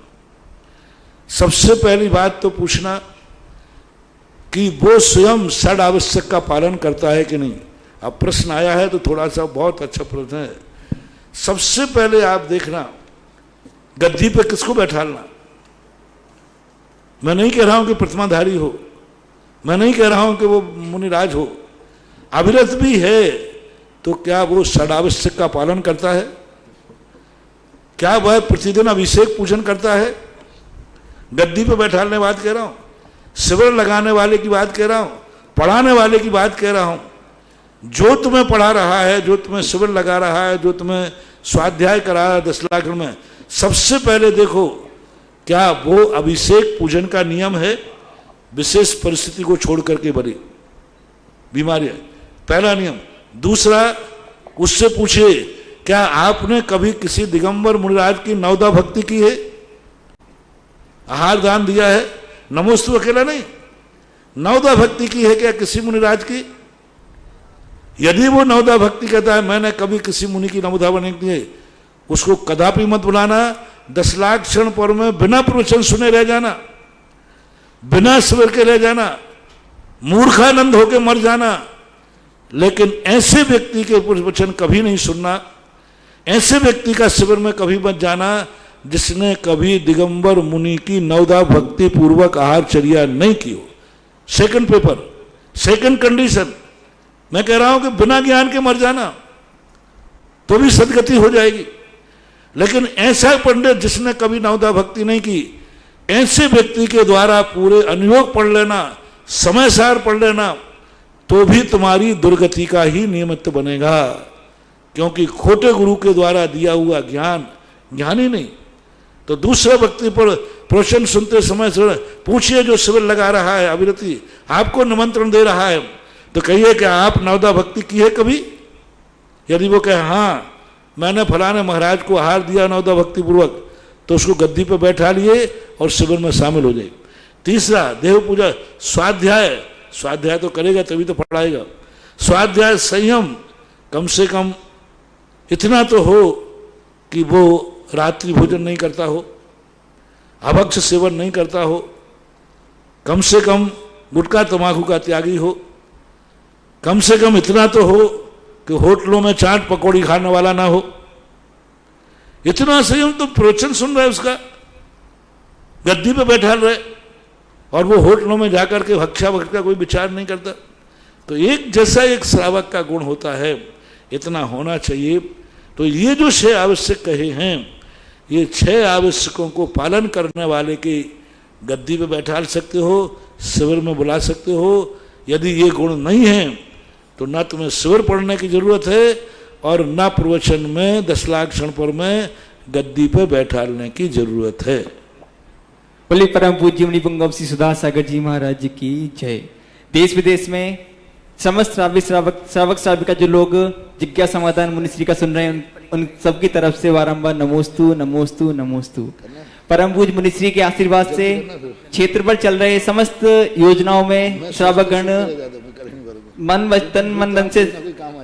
सबसे पहली बात तो पूछना कि वो स्वयं षड आवश्यक का पालन करता है कि नहीं। अब प्रश्न आया है तो थोड़ा सा बहुत अच्छा प्रश्न है। सबसे पहले आप देखना गद्दी पे किसको बैठालना। मैं नहीं कह रहा हूं कि प्रतिमाधारी हो, मैं नहीं कह रहा हूं कि वो मुनिराज हो, अविरत भी है, तो क्या वो षड आवश्यक का पालन करता है? क्या वह प्रतिदिन अभिषेक पूजन करता है? गद्दी पे बैठाने की बात कह रहा हूं, शिविर लगाने वाले की बात कह रहा हूं, पढ़ाने वाले की बात कह रहा हूं। जो तुम्हें पढ़ा रहा है, जो तुम्हें शिविर लगा रहा है, जो तुम्हें स्वाध्याय करा रहा है दशलाक्षण में, सबसे पहले देखो क्या वो अभिषेक पूजन का नियम है? विशेष परिस्थिति को छोड़ करके बड़ी बीमारियां, पहला नियम। दूसरा, उससे पूछे क्या आपने कभी किसी दिगंबर मुनिराज की नवदा भक्ति की है, आहार दान दिया है? नमोस्तु अकेला नहीं, नवदा भक्ति की है क्या किसी मुनिराज की? यदि वो नवदा भक्ति कहता है मैंने कभी किसी मुनि की नवदा नहीं की है, उसको कदापि मत बुलाना। दशलाक्षण पर्व में बिना प्रवचन सुने रह जाना, बिना शिविर के रह जाना, मूर्खानंद होके मर जाना। लेकिन ऐसे व्यक्ति के प्रवचन कभी नहीं सुनना, ऐसे व्यक्ति का शिविर में कभी मत जाना जिसने कभी दिगंबर मुनि की नवदा भक्ति पूर्वक आहारचर्या नहीं की हो। सेकंड पेपर, सेकंड कंडीशन, मैं कह रहा हूं कि बिना ज्ञान के मर जाना तो भी सदगति हो जाएगी, लेकिन ऐसा पंडित जिसने कभी नवदा भक्ति नहीं की, ऐसे व्यक्ति के द्वारा पूरे अनुयोग पढ़ लेना, समय सार पढ़ लेना, तो भी तुम्हारी दुर्गति का ही निमित्त बनेगा, क्योंकि खोटे गुरु के द्वारा दिया हुआ ज्ञान ज्ञान ही नहीं। तो दूसरे व्यक्ति पर प्रवचन सुनते समय पूछिए, जो शिविर लगा रहा है अविरति, आपको निमंत्रण दे रहा है, तो कहिए कि आप नवदा भक्ति की है कभी? यदि वो कहे हाँ मैंने फलाने महाराज को आहार दिया नवदा भक्ति पूर्वक, तो उसको गद्दी पर बैठा लिए और शिविर में शामिल हो जाए। तीसरा, देव पूजा, स्वाध्याय, स्वाध्याय तो करेगा तभी तो पढ़ाएगा। स्वाध्याय संयम, कम से कम इतना तो हो कि वो रात्रि भोजन नहीं करता हो, अभक्ष सेवन नहीं करता हो, कम से कम गुटखा तंबाकू का त्यागी हो, कम से कम इतना तो हो कि होटलों में चाट पकौड़ी खाने वाला ना हो। इतना संयम तो प्रवचन सुन रहे उसका, गद्दी पे बैठा रहे, और वो होटलों में जाकर के भक्षा भक्त का कोई विचार नहीं करता। तो एक जैसा एक श्रावक का गुण होता है, इतना होना चाहिए। तो ये जो 6 आवश्यक कहे हैं, ये 6 आवश्यकों को पालन करने वाले की गद्दी पे बैठा सकते हो, शिविर में बुला सकते हो। यदि ये गुण नहीं है तो न तुम्हें शिविर पढ़ने की जरूरत है और न प्रवचन में 10 लाख क्षण पर में गद्दी पे बैठाने की जरूरत है। बोले परम पूज्य मुनि पुंगव श्री सुधा सागर जी महाराज की जय। देश विदेश में समस्त श्रावक श्राविका जो लोग जिज्ञा समाधान मुनिश्री का सुन रहे हैं, उन सबकी तरफ से बारंबार नमोस्तु नमोस्तु नमोस्तु। परम पूज्य मुनिश्री के आशीर्वाद से क्षेत्र पर चल रहे समस्त योजनाओं में श्रावकगण मन वचन मन धन से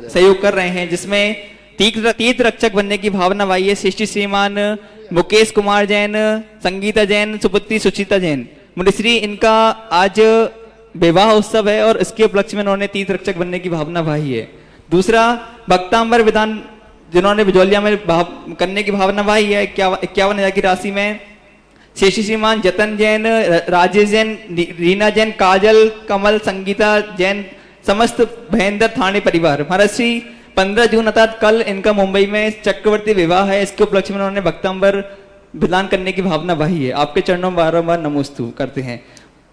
सहयोग कर रहे हैं, जिसमें तीर्थ रक्षक बनने की भावना वाई है। श्रेष्ठी श्रीमान मुकेश कुमार जैन, संगीता जैन, सुपुत्री सुचिता जैन, मुनिश्री इनका आज विवाह उत्सव है और इसके उपलक्ष्य में उन्होंने तीर्थ रक्षक बनने की भावना वाही है। दूसरा, भक्तांबर विधान जिन्होंने बिजौलिया में करने की भावना वाही है 51,000 की राशि में। शेषी श्रीमान जतन जैन, राजेश जैन, रीना जैन, काजल, कमल, संगीता जैन, समस्त भयेंद्र थाने परिवार। महाराज श्री 15 जून अर्थात कल इनका मुंबई में चक्रवर्ती विवाह है, इसके उपलक्ष्य में उन्होंने भक्तांबर विधान करने की भावना वाही है। आपके चरणों में बारंबार नमोस्तु करते हैं।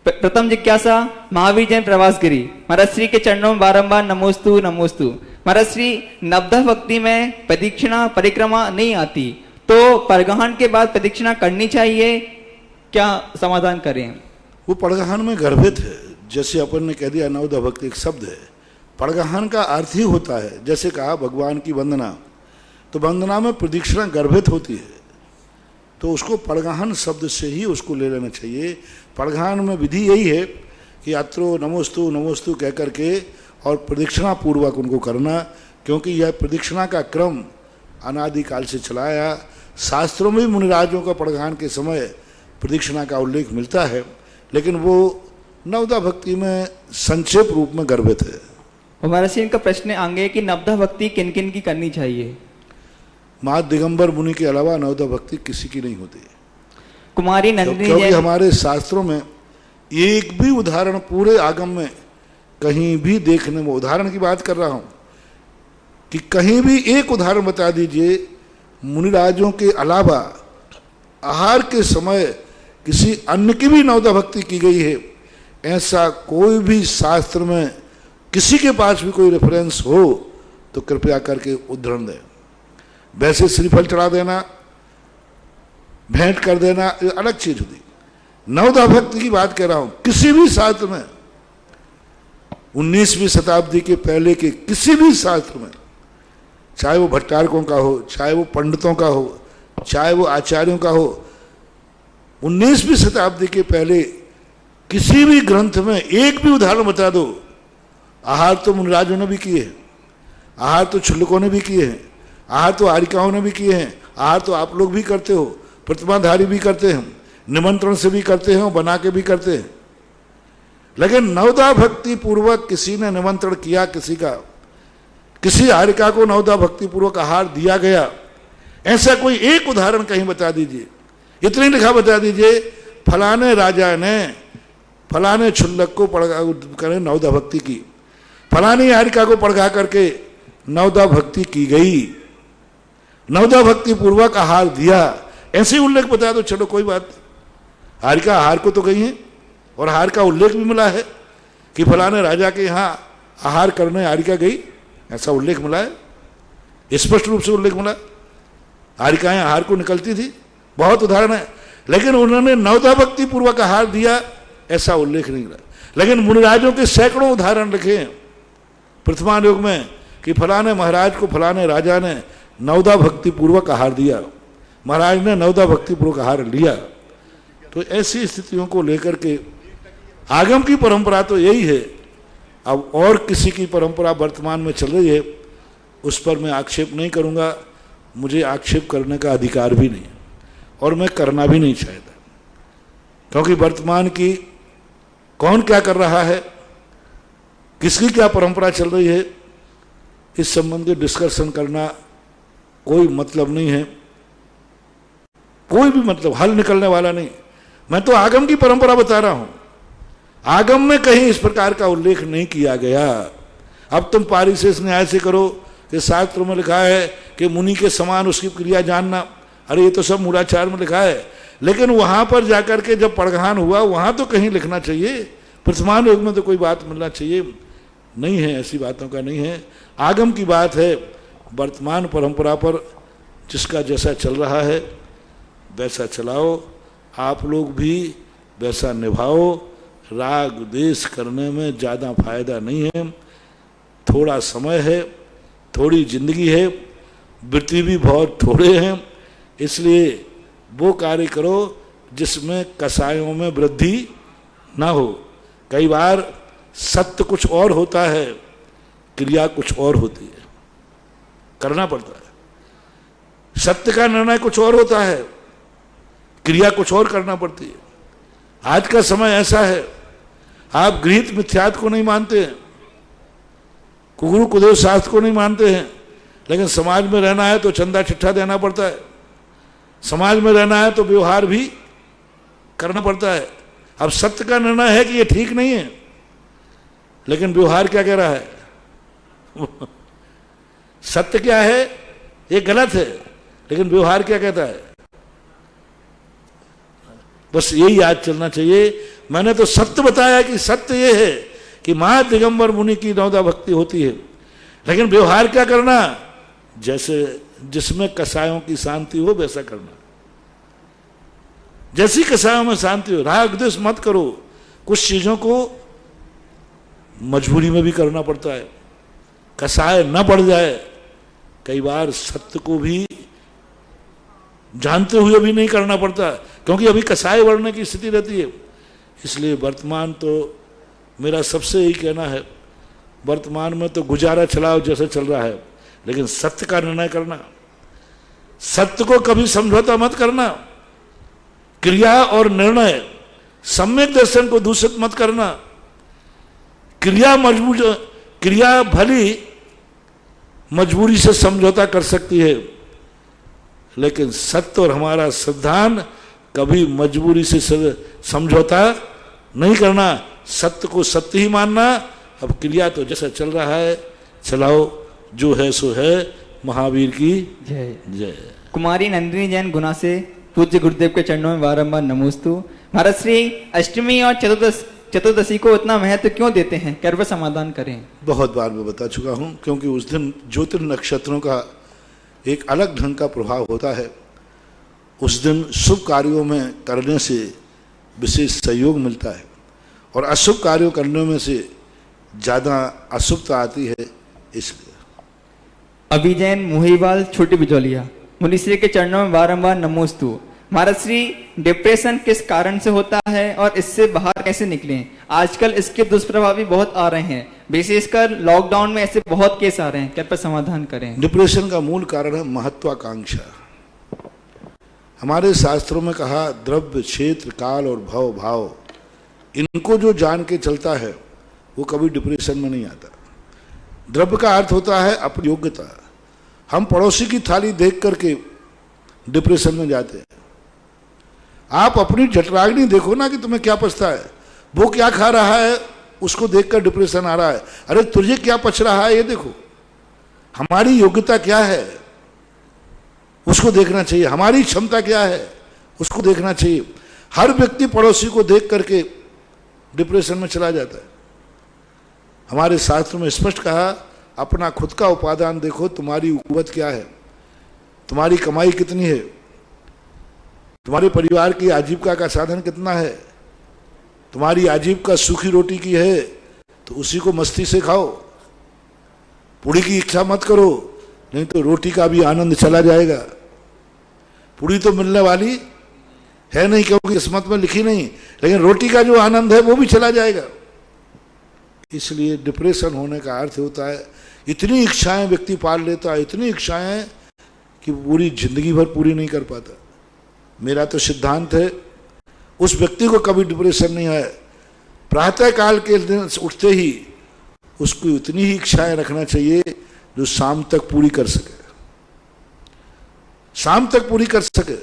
प्रथम जिज्ञासा महावीर जैन प्रवासगिरी, महाराज श्री के चरणों में बारंबार नमोस्तु नमोस्तु। महाराज श्री नवदा भक्ति में प्रदक्षिणा परिक्रमा नहीं आती, तो परगहन के बाद प्रदक्षिणा करनी चाहिए, क्या समाधान करें? वो परगहन में गर्भित है, जैसे अपन ने कह दिया नवदा भक्ति एक शब्द है, परगहन का अर्थ ही होता है। जैसे कहा भगवान की वंदना, तो वंदना में प्रदक्षिणा गर्भित होती है, तो उसको परगहन शब्द से ही उसको ले लेना चाहिए। परगहन में विधि यही है कि अत्रो नमोस्तु नमोस्तु कह करके और प्रदक्षिणा पूर्वक उनको करना, क्योंकि यह प्रदक्षिणा का क्रम अनादिकाल से चला आया। शास्त्रों में भी मुनिराजों का परगहन के समय प्रदक्षिणा का उल्लेख मिलता है, लेकिन वो नवदा भक्ति में संक्षेप रूप में गर्भित है। हमारा से इनका प्रश्न आगे कि नवदा भक्ति किन किन की करनी चाहिए? माँ दिगंबर मुनि के अलावा नवदा भक्ति किसी की नहीं होती, कुमारी नंदिनी क्योंकि जैन, हमारे शास्त्रों में एक भी उदाहरण पूरे आगम में कहीं भी देखने में, उदाहरण की बात कर रहा हूं कि कहीं भी एक उदाहरण बता दीजिए मुनिराजों के अलावा आहार के समय किसी अन्य की भी नवदा भक्ति की गई है, ऐसा कोई भी शास्त्र में किसी के पास भी कोई रेफरेंस हो तो कृपया करके उद्धरण दें। वैसे श्रीफल चढ़ा देना, भेंट कर देना, ये अलग चीज होती। नवदा भक्ति की बात कर रहा हूं, किसी भी शास्त्र में 19वीं शताब्दी के पहले के किसी भी शास्त्र में, चाहे वो भट्टारकों का हो, चाहे वो पंडितों का हो, चाहे वो आचार्यों का हो, 19वीं शताब्दी के पहले किसी भी ग्रंथ में एक भी उदाहरण बता दो। आहार तो मुनिराजों ने भी किए हैं, आहार तो छुल्लकों ने भी किए हैं, आहार तो आरिकाओं ने भी किए हैं, आहार तो आप लोग भी करते हो, प्रतिमाधारी भी करते हैं, निमंत्रण से भी करते हैं, बना के भी करते हैं। लेकिन नवदा भक्ति पूर्वक किसी ने निमंत्रण किया, किसी का, किसी आरिका को नवदा भक्ति पूर्वक आहार दिया गया, ऐसा कोई एक उदाहरण कहीं बता दीजिए, इतनी लिखा बता दीजिए फलाने राजा ने फलाने क्षुल्लक को पढ़ा करें नवदा भक्ति की, फलानी हारिका को पढ़ा करके नवदा भक्ति की गई, नवदा भक्ति पूर्वक आहार दिया, ऐसे उल्लेख बता दो, चलो कोई बात नहीं। हारिका आहार को तो गई है और आहार का उल्लेख भी मिला है कि फलाने राजा के यहाँ आहार करने हारिका गई, ऐसा उल्लेख मिला है, स्पष्ट रूप से उल्लेख मिला। हारिकाएं आहार को निकलती थी, बहुत उदाहरण है, लेकिन उन्होंने नवदा भक्ति पूर्वक आहार दिया ऐसा उल्लेख नहीं मिला। लेकिन मुनिराजों के सैकड़ों उदाहरण लिखे हैं वर्तमान युग में कि फलाने महाराज को फलाने राजा ने नवदा भक्ति पूर्वक आहार दिया, महाराज ने नवदा भक्ति पूर्वक आहार लिया। तो ऐसी स्थितियों को लेकर के आगम की परंपरा तो यही है। अब और किसी की परंपरा वर्तमान में चल रही है उस पर मैं आक्षेप नहीं करूंगा, मुझे आक्षेप करने का अधिकार भी नहीं और मैं करना भी नहीं चाहता, क्योंकि वर्तमान की कौन क्या कर रहा है, किसकी क्या परंपरा चल रही है, इस संबंधी डिस्कशन करना कोई मतलब नहीं है, कोई भी मतलब हल निकलने वाला नहीं। मैं तो आगम की परंपरा बता रहा हूं, आगम में कहीं इस प्रकार का उल्लेख नहीं किया गया। अब तुम पारिशेष न्याय से करो कि शास्त्र में लिखा है कि मुनि के समान उसकी क्रिया जानना, अरे ये तो सब मूलाचार में लिखा है, लेकिन वहां पर जाकर के जब पड़घान हुआ वहां तो कहीं लिखना चाहिए, वर्तमान युग में तो कोई बात मिलना चाहिए, नहीं है, ऐसी बातों का नहीं है। आगम की बात है, वर्तमान परंपरा पर जिसका जैसा चल रहा है वैसा चलाओ, आप लोग भी वैसा निभाओ, राग द्वेष करने में ज़्यादा फायदा नहीं है, थोड़ा समय है, थोड़ी जिंदगी है, वृत्ति भी बहुत थोड़े हैं, इसलिए वो कार्य करो जिसमें कसायों में वृद्धि ना हो। कई बार सत्य कुछ और होता है, क्रिया कुछ और होती है, करना पड़ता है। सत्य का निर्णय कुछ और होता है, क्रिया कुछ और करना पड़ती है। आज का समय ऐसा है, आप गृहीत मिथ्यात्व को नहीं मानते हैं, कुगुरु कुदेव शास्त्र को नहीं मानते हैं, लेकिन समाज में रहना है तो चंदा चिट्ठा देना पड़ता है, समाज में रहना है तो व्यवहार भी करना पड़ता है। अब सत्य का निर्णय है कि ये ठीक नहीं है, लेकिन व्यवहार क्या कह रहा है सत्य क्या है, ये गलत है, लेकिन व्यवहार क्या कहता है, बस यही याद चलना चाहिए। मैंने तो सत्य बताया कि सत्य ये है कि महा दिगंबर मुनि की नवदा भक्ति होती है, लेकिन व्यवहार क्या करना, जैसे जिसमें कसायों की शांति हो वैसा करना, जैसी कसायों में शांति हो। राग द्वेष मत करो, कुछ चीजों को मजबूरी में भी करना पड़ता है, कसाय न बढ़ जाए, कई बार सत्य को भी जानते हुए भी नहीं करना पड़ता, क्योंकि अभी कसाय बढ़ने की स्थिति रहती है। इसलिए वर्तमान तो मेरा सबसे यही कहना है, वर्तमान में तो गुजारा चलाओ जैसे चल रहा है, लेकिन सत्य का निर्णय करना, सत्य को कभी समझौता मत करना, क्रिया और निर्णय सम्यक दर्शन को दूषित मत करना। क्रिया भली मजबूरी से समझौता कर सकती है, लेकिन सत्य और हमारा सिद्धांत कभी मजबूरी से समझौता नहीं करना, सत्य को सत्य ही मानना। अब क्रिया तो जैसा चल रहा है चलाओ, जो है सो है। महावीर की जय। जय। कुमारी नंदिनी जैन गुना से पूज्य गुरुदेव के चरणों में बारंबार नमोस्तु। महाराज श्री अष्टमी और चतुर्दशी को इतना महत्व क्यों देते हैं, कृपया समाधान करें। बहुत बार मैं बता चुका हूं, क्योंकि उस दिन ज्योतिर् नक्षत्रों का एक अलग ढंग का प्रभाव होता है। उस दिन शुभ कार्यों में करने से विशेष सहयोग मिलता है और अशुभ कार्यों करने में से ज़्यादा अशुभता आती है, इसलिए। अभिजैन मुहिवाल छोटी बिजौलिया मुनिश्री के चरणों में बारंबार नमोस्तु। महाराज श्री डिप्रेशन किस कारण से होता है और इससे बाहर कैसे निकलें? आजकल इसके दुष्प्रभाव भी बहुत आ रहे हैं, विशेषकर लॉकडाउन में ऐसे बहुत केस आ रहे हैं, कृपया समाधान करें। डिप्रेशन का मूल कारण है महत्वाकांक्षा। हमारे शास्त्रों में कहा द्रव्य, क्षेत्र, काल और भव भाव, इनको जो जान के चलता है वो कभी डिप्रेशन में नहीं आता। द्रव्य का अर्थ होता है अपनी योग्यता। हम पड़ोसी की थाली देख करके डिप्रेशन में जाते हैं। आप अपनी जठराग्नि देखो ना कि तुम्हें क्या पचता है, वो क्या खा रहा है उसको देखकर डिप्रेशन आ रहा है। अरे तुझे क्या पच रहा है ये देखो, हमारी योग्यता क्या है उसको देखना चाहिए, हमारी क्षमता क्या है उसको देखना चाहिए। हर व्यक्ति पड़ोसी को देख करके डिप्रेशन में चला जाता है। हमारे शास्त्र में स्पष्ट कहा, अपना खुद का उपादान देखो, तुम्हारी कुवत क्या है, तुम्हारी कमाई कितनी है, तुम्हारे परिवार की आजीविका का साधन कितना है। तुम्हारी आजीविका सूखी रोटी की है तो उसी को मस्ती से खाओ, पूड़ी की इच्छा मत करो, नहीं तो रोटी का भी आनंद चला जाएगा। पूड़ी तो मिलने वाली है नहीं क्योंकि किस्मत में लिखी नहीं, लेकिन रोटी का जो आनंद है वो भी चला जाएगा। इसलिए डिप्रेशन होने का अर्थ होता है इतनी इच्छाएं व्यक्ति पाल लेता है, इतनी इच्छाएं कि पूरी जिंदगी भर पूरी नहीं कर पाता। मेरा तो सिद्धांत है उस व्यक्ति को कभी डिप्रेशन नहीं आए, प्रातः काल के दिन उठते ही उसको इतनी ही इच्छाएं रखना चाहिए जो शाम तक पूरी कर सके, शाम तक पूरी कर सके।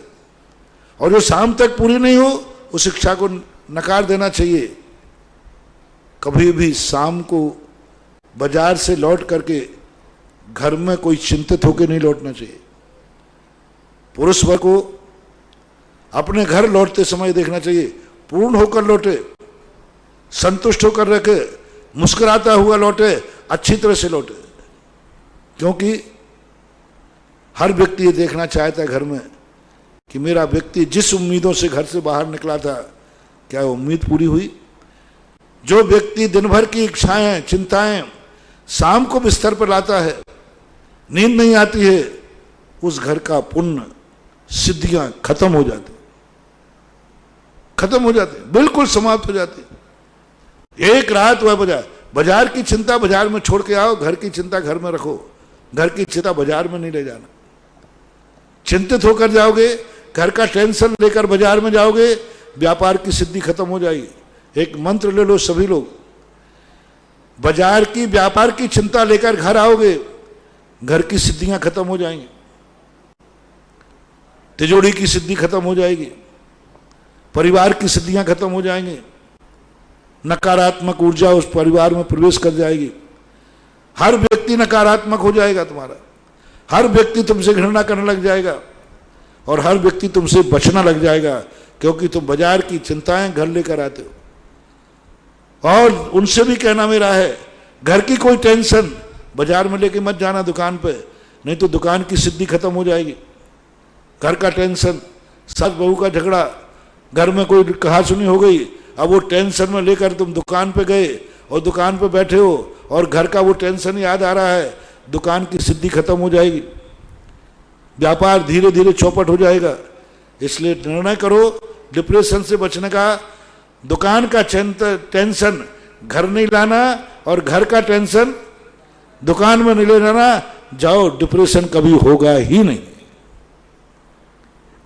और जो शाम तक पूरी नहीं हो उस इच्छा को नकार देना चाहिए। कभी भी शाम को बाजार से लौट करके घर में कोई चिंतित होकर नहीं लौटना चाहिए। पुरुष वर्ग को अपने घर लौटते समय देखना चाहिए पूर्ण होकर लौटे, संतुष्ट होकर रखे, मुस्कुराता हुआ लौटे, अच्छी तरह से लौटे। क्योंकि हर व्यक्ति ये देखना चाहता है घर में कि मेरा व्यक्ति जिस उम्मीदों से घर से बाहर निकला था क्या उम्मीद पूरी हुई। जो व्यक्ति दिन भर की इच्छाएं चिंताएं शाम को बिस्तर पर लाता है, नींद नहीं आती है, उस घर का पुण्य सिद्धियां खत्म हो जाती, खत्म हो जाती, बिल्कुल समाप्त हो जाती। एक रात वह बाजार की चिंता बाजार में छोड़ के आओ, घर की चिंता घर में रखो, घर की चिंता बाजार में नहीं ले जाना। चिंतित होकर जाओगे, घर का टेंशन लेकर बाजार में जाओगे, व्यापार की सिद्धि खत्म हो जाएगी। एक मंत्र ले लो सभी लोग, बाजार की व्यापार की चिंता लेकर घर आओगे, घर की सिद्धियां खत्म हो जाएंगी, तिजोरी की सिद्धि खत्म हो जाएगी, परिवार की सिद्धियां खत्म हो जाएंगी, नकारात्मक ऊर्जा उस परिवार में प्रवेश कर जाएगी। हर व्यक्ति नकारात्मक हो जाएगा तुम्हारा, हर व्यक्ति तुमसे घृणा करने लग जाएगा और हर व्यक्ति तुमसे बचना लग जाएगा, क्योंकि तुम बाजार की चिंताएं घर लेकर आते हो। और उनसे भी कहना मेरा है, घर की कोई टेंशन बाजार में लेके मत जाना दुकान पे, नहीं तो दुकान की सिद्धि खत्म हो जाएगी। घर का टेंशन, सास बहू का झगड़ा, घर में कोई कहा सुनी हो गई, अब वो टेंशन में लेकर तुम दुकान पे गए और दुकान पे बैठे हो और घर का वो टेंशन याद आ रहा है, दुकान की सिद्धि खत्म हो जाएगी, व्यापार धीरे धीरे चौपट हो जाएगा। इसलिए निर्णय करो डिप्रेशन से बचने का, दुकान का टेंशन घर नहीं लाना और घर का टेंशन दुकान में नहीं ले जाना। जाओ, डिप्रेशन कभी होगा ही नहीं।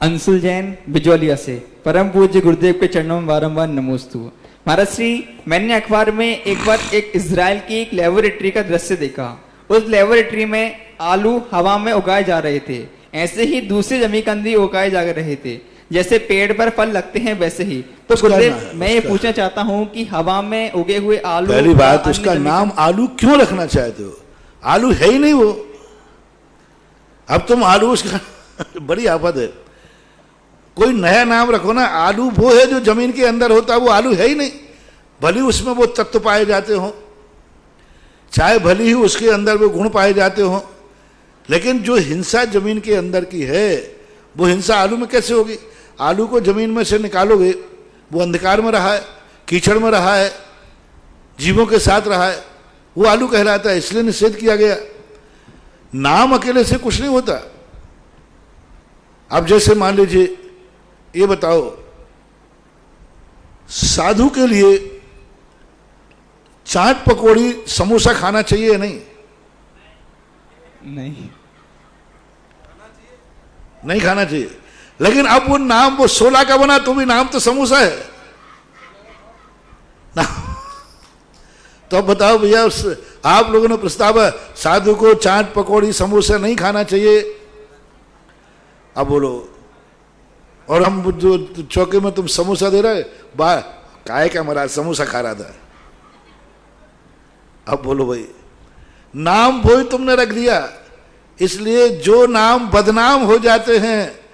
अंशुल जैन बिजौलिया से, परम पूज्य गुरुदेव के चरणों में बारंबार नमोस्तु। महाराज श्री, मैंने अखबार में एक बार एक इजराइल की एक लेबोरेटरी का दृश्य देखा। उस लेबोरेटरी में आलू हवा में उगाए जा रहे थे, ऐसे ही दूसरे जमीकंदी उगाए जा रहे थे, जैसे पेड़ पर फल लगते हैं वैसे ही। तो गुरुदेव, मैं ये पूछना चाहता हूँ कि हवा में उगे हुए आलू, पहली बात उसका नाम आलू क्यों रखना चाहते हो? आलू है ही नहीं वो। अब तुम आलू उसका बड़ी आफत है, कोई नया नाम रखो ना। आलू वो है जो जमीन के अंदर होता है, वो आलू है ही नहीं। भली उसमें वो तत्व पाए जाते हो, चाहे भली ही उसके अंदर वो गुण पाए जाते हो, लेकिन जो हिंसा जमीन के अंदर की है वो हिंसा आलू में कैसे होगी? आलू को जमीन में से निकालोगे, वो अंधकार में रहा है, कीचड़ में रहा है, जीवों के साथ रहा है, वो आलू कहलाता है, इसलिए निषेध किया गया। नाम अकेले से कुछ नहीं होता। अब जैसे मान लीजिए, ये बताओ, साधु के लिए चाट पकौड़ी समोसा खाना चाहिए या नहीं? नहीं, नहीं खाना चाहिए। लेकिन अब वो नाम वो 16 का बना तो भी नाम तो समोसा है ना। तो अब बताओ भैया, उस आप लोगों ने प्रस्ताव है साधु को चाट पकौड़ी समोसा नहीं खाना चाहिए, अब बोलो, और हम जो चौके में तुम समोसा दे रहे बा काय क्या महाराज समोसा खा रहा था। अब बोलो भाई, नाम वही तुमने रख दिया, इसलिए जो नाम बदनाम हो जाते हैं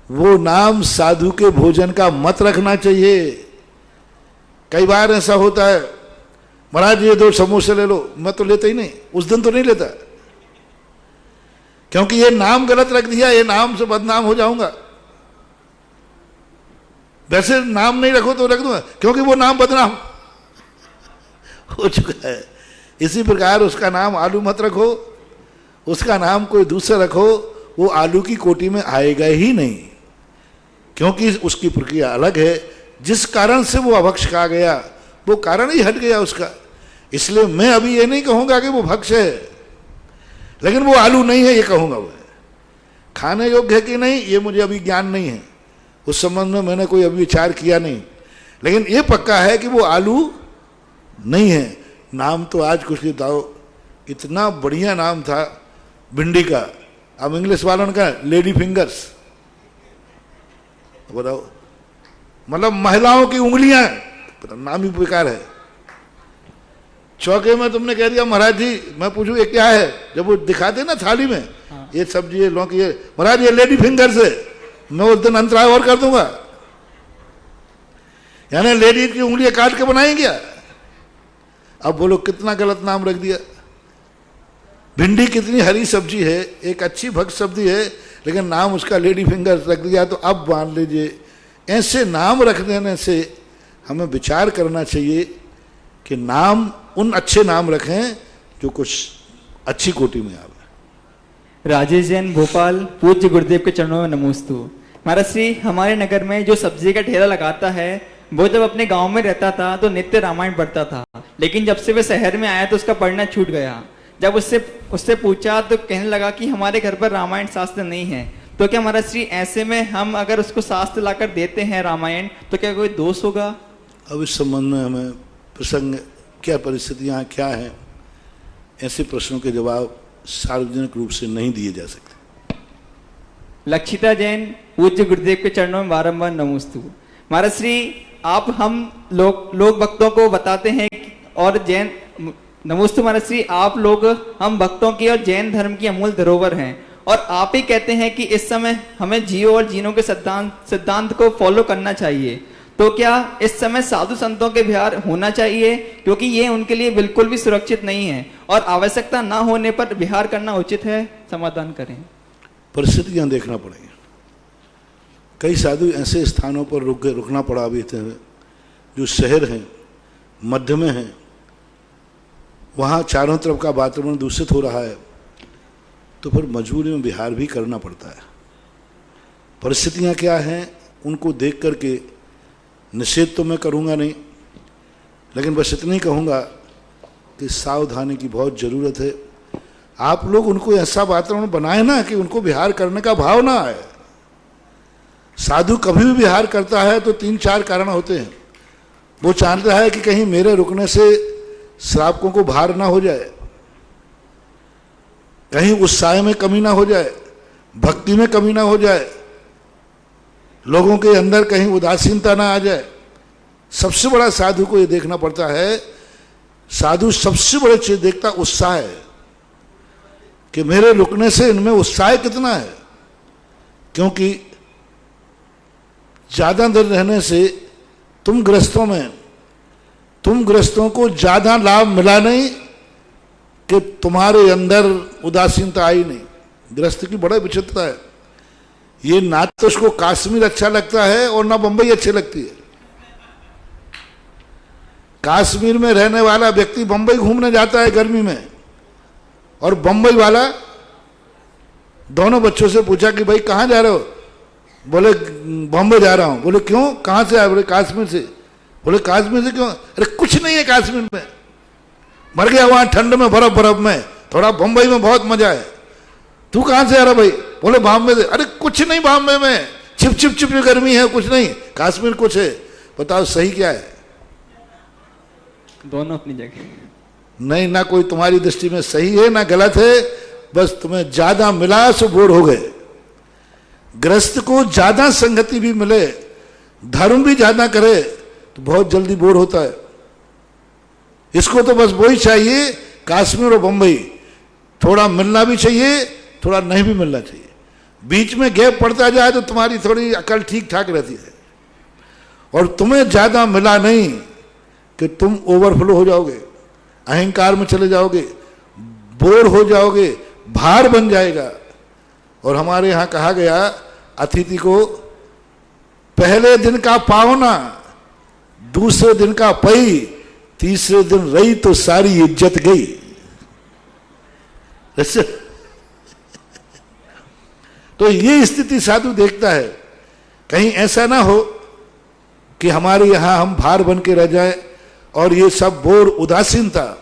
वो नाम साधु के भोजन का मत रखना चाहिए। कई बार ऐसा होता है, महाराज ये 2 समोसे ले लो, मैं तो लेता ही नहीं, उस दिन तो नहीं लेता, क्योंकि ये नाम गलत रख दिया, ये नाम से बदनाम हो जाऊंगा। वैसे नाम नहीं रखो तो रख दूंगा, क्योंकि वो नाम बदनाम हो चुका है। इसी प्रकार उसका नाम आलू मत रखो, उसका नाम कोई दूसरा रखो, वो आलू की कोटि में आएगा ही नहीं, क्योंकि उसकी प्रक्रिया अलग है। जिस कारण से वो अभक्ष कहा गया वो कारण ही हट गया उसका। इसलिए मैं अभी ये नहीं कहूंगा कि वो भक्ष है, लेकिन वो आलू नहीं है ये कहूंगा। वो खाने योग्य है कि नहीं ये मुझे अभी ज्ञान नहीं है, उस संबंध में मैंने कोई अभी विचार किया नहीं, लेकिन ये पक्का है कि वो आलू नहीं है। नाम तो आज कुछ बताओ, इतना बढ़िया नाम था भिंडी का, अब इंग्लिश वालों का लेडी फिंगर्स, बताओ, मतलब महिलाओं की उंगलियां, नाम ही बेकार है। चौके में तुमने कह दिया महाराज जी, मैं पूछूं ये क्या है, जब वो दिखाते ना थाली में ये सब्जी है लौकी है, महाराज ये लेडी फिंगर्स है, मैं उस दिन अंतराय और कर दूंगा। यानी लेडी की उंगलियां काट के बनाई क्या? अब बोलो कितना गलत नाम रख दिया। भिंडी कितनी हरी सब्जी है, एक अच्छी भक्त सब्जी है, लेकिन नाम उसका लेडी फिंगर्स रख दिया। तो अब मान लीजिए ऐसे नाम रख देने से हमें विचार करना चाहिए कि नाम उन अच्छे नाम रखें जो कुछ अच्छी कोटि में आवे। राजेश जैन भोपाल, पूज्य गुरुदेव के चरणों में नमोस्तु। महाराज श्री, हमारे नगर में जो सब्जी का ठेला लगाता है वो जब अपने गांव में रहता था तो नित्य रामायण पढ़ता था, लेकिन जब से वह शहर में आया तो उसका पढ़ना छूट गया। जब उससे पूछा तो कहने लगा कि हमारे घर पर रामायण शास्त्र नहीं है। तो क्या महाराज श्री ऐसे में हम अगर उसको शास्त्र लाकर देते हैं रामायण तो क्या कोई दोष होगा? अब इस संबंध में हमें प्रसंग क्या, परिस्थितियाँ क्या हैं, ऐसे प्रश्नों के जवाब सार्वजनिक रूप से नहीं दिए जा सकते। लक्षिता जैन, पूज्य गुरुदेव के चरणों में बारंबार नमोस्तु। महाराज श्री, आप हम लोग भक्तों को बताते हैं और जैन नमोस्तु महाराज श्री, आप लोग हम भक्तों की और जैन धर्म की अमूल धरोहर हैं, और आप ही कहते हैं कि इस समय हमें जियो और जीनो के सिद्धांत को फॉलो करना चाहिए। तो क्या इस समय साधु संतों के विहार होना चाहिए, क्योंकि ये उनके लिए बिल्कुल भी सुरक्षित नहीं है, और आवश्यकता ना होने पर विहार करना उचित है? समाधान करें। परिस्थितियां देखना पड़ेगी। कई साधु ऐसे स्थानों पर रुकना पड़ा अभी थे जो शहर हैं, मध्य में हैं, वहाँ चारों तरफ का वातावरण दूषित हो रहा है, तो फिर मजबूरी में विहार भी करना पड़ता है। परिस्थितियाँ क्या हैं उनको देख करके निषेध तो मैं करूँगा नहीं, लेकिन बस इतना ही कहूँगा कि सावधानी की बहुत ज़रूरत है। आप लोग उनको ऐसा वातावरण बनाए ना कि उनको विहार करने का भाव ना आए। साधु कभी भी विहार करता है तो 3-4 कारण होते हैं। वो चाहता है कि कहीं मेरे रुकने से श्रावकों को भार ना हो जाए, कहीं उत्साह में कमी ना हो जाए, भक्ति में कमी ना हो जाए, लोगों के अंदर कहीं उदासीनता ना आ जाए। सबसे बड़ा साधु को ये देखना पड़ता है, साधु सबसे बड़ी चीज देखता उत्साह है कि मेरे रुकने से इनमें उत्साह कितना है। क्योंकि ज्यादा देर रहने से तुम ग्रस्तों को ज्यादा लाभ मिला नहीं कि तुम्हारे अंदर उदासीनता आई नहीं। गृहस्थ की बड़ा विचित्रता है, ये ना तो उसको कश्मीर अच्छा लगता है और ना बंबई अच्छी लगती है। कश्मीर में रहने वाला व्यक्ति बंबई घूमने जाता है गर्मी में, और बंबई वाला दोनों बच्चों से पूछा कि भाई कहाँ जा रहे हो, बोले बॉम्बे जा रहा हूं। बोले क्यों, कहाँ से आए? बोले कश्मीर से। बोले कश्मीर से क्यों? अरे कुछ नहीं है कश्मीर में, मर गया वहां ठंड में, बर्फ में, थोड़ा बंबई में बहुत मजा है। तू कहां से आ रहा भाई? बोले बॉम्बे से। अरे कुछ नहीं बॉम्बे में, छिप गर्मी है, कुछ नहीं। कश्मीर कुछ है। बताओ सही क्या है? दोनों अपनी जगह नहीं, ना कोई तुम्हारी दृष्टि में सही है ना गलत है, बस तुम्हें ज्यादा मिला सो बोर हो गए। गृहस्थ को ज्यादा संगति भी मिले, धर्म भी ज्यादा करे तो बहुत जल्दी बोर होता है। इसको तो बस वही चाहिए, कश्मीर और बंबई, थोड़ा मिलना भी चाहिए, थोड़ा नहीं भी मिलना चाहिए, बीच में गैप पड़ता जाए तो तुम्हारी थोड़ी अकल ठीक ठाक रहती है। और तुम्हें ज्यादा मिला नहीं कि तुम ओवरफ्लो हो जाओगे, अहंकार में चले जाओगे, बोर हो जाओगे, भार बन जाएगा। और हमारे यहां कहा गया, अतिथि को पहले दिन का पावना, दूसरे दिन का पई, तीसरे दिन रही तो सारी इज्जत गई। तो ये स्थिति साधु देखता है, कहीं ऐसा ना हो कि हमारे यहां हम भार बन के रह जाए। और ये सब बोर उदासीनता,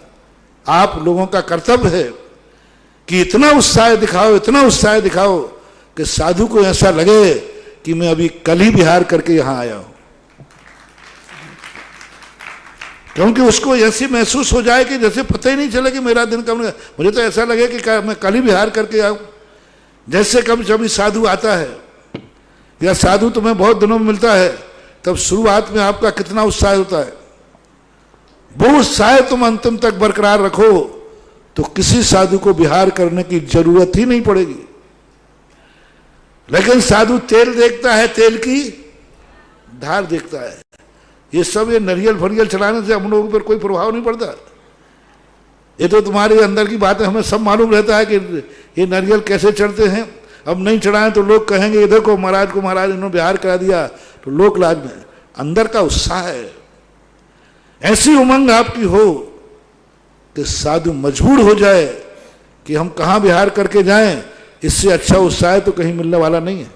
आप लोगों का कर्तव्य है कि इतना उत्साह दिखाओ, इतना उत्साह दिखाओ कि साधु को ऐसा लगे कि मैं अभी कल ही विहार करके यहां आया हूं। क्योंकि उसको ऐसी महसूस हो जाए कि जैसे पता ही नहीं चले कि मेरा दिन कब, मुझे तो ऐसा लगे कि मैं कल ही विहार करके आऊं। जैसे कभी साधु आता है या साधु तुम्हें बहुत दिनों में मिलता है, तब शुरुआत में आपका कितना उत्साह होता है, वो उत्साह तुम अंतिम तक बरकरार रखो तो किसी साधु को विहार करने की जरूरत ही नहीं पड़ेगी। लेकिन साधु तेल देखता है, तेल की धार देखता है। ये सब ये नरियल फरियल चलाने से हम लोगों पर कोई प्रभाव नहीं पड़ता। ये तो तुम्हारे अंदर की बात है, हमें सब मालूम रहता है कि ये नरियल कैसे चढ़ते हैं। अब नहीं चढ़ाएं तो लोग कहेंगे ये देखो महाराज को महाराज इन्होंने विहार करा दिया, तो लोक लाज में अंदर का उत्साह है। ऐसी उमंग आपकी हो कि साधु मजबूर हो जाए कि हम कहाँ विहार करके जाएं, इससे अच्छा उत्साह तो कहीं मिलने वाला नहीं है।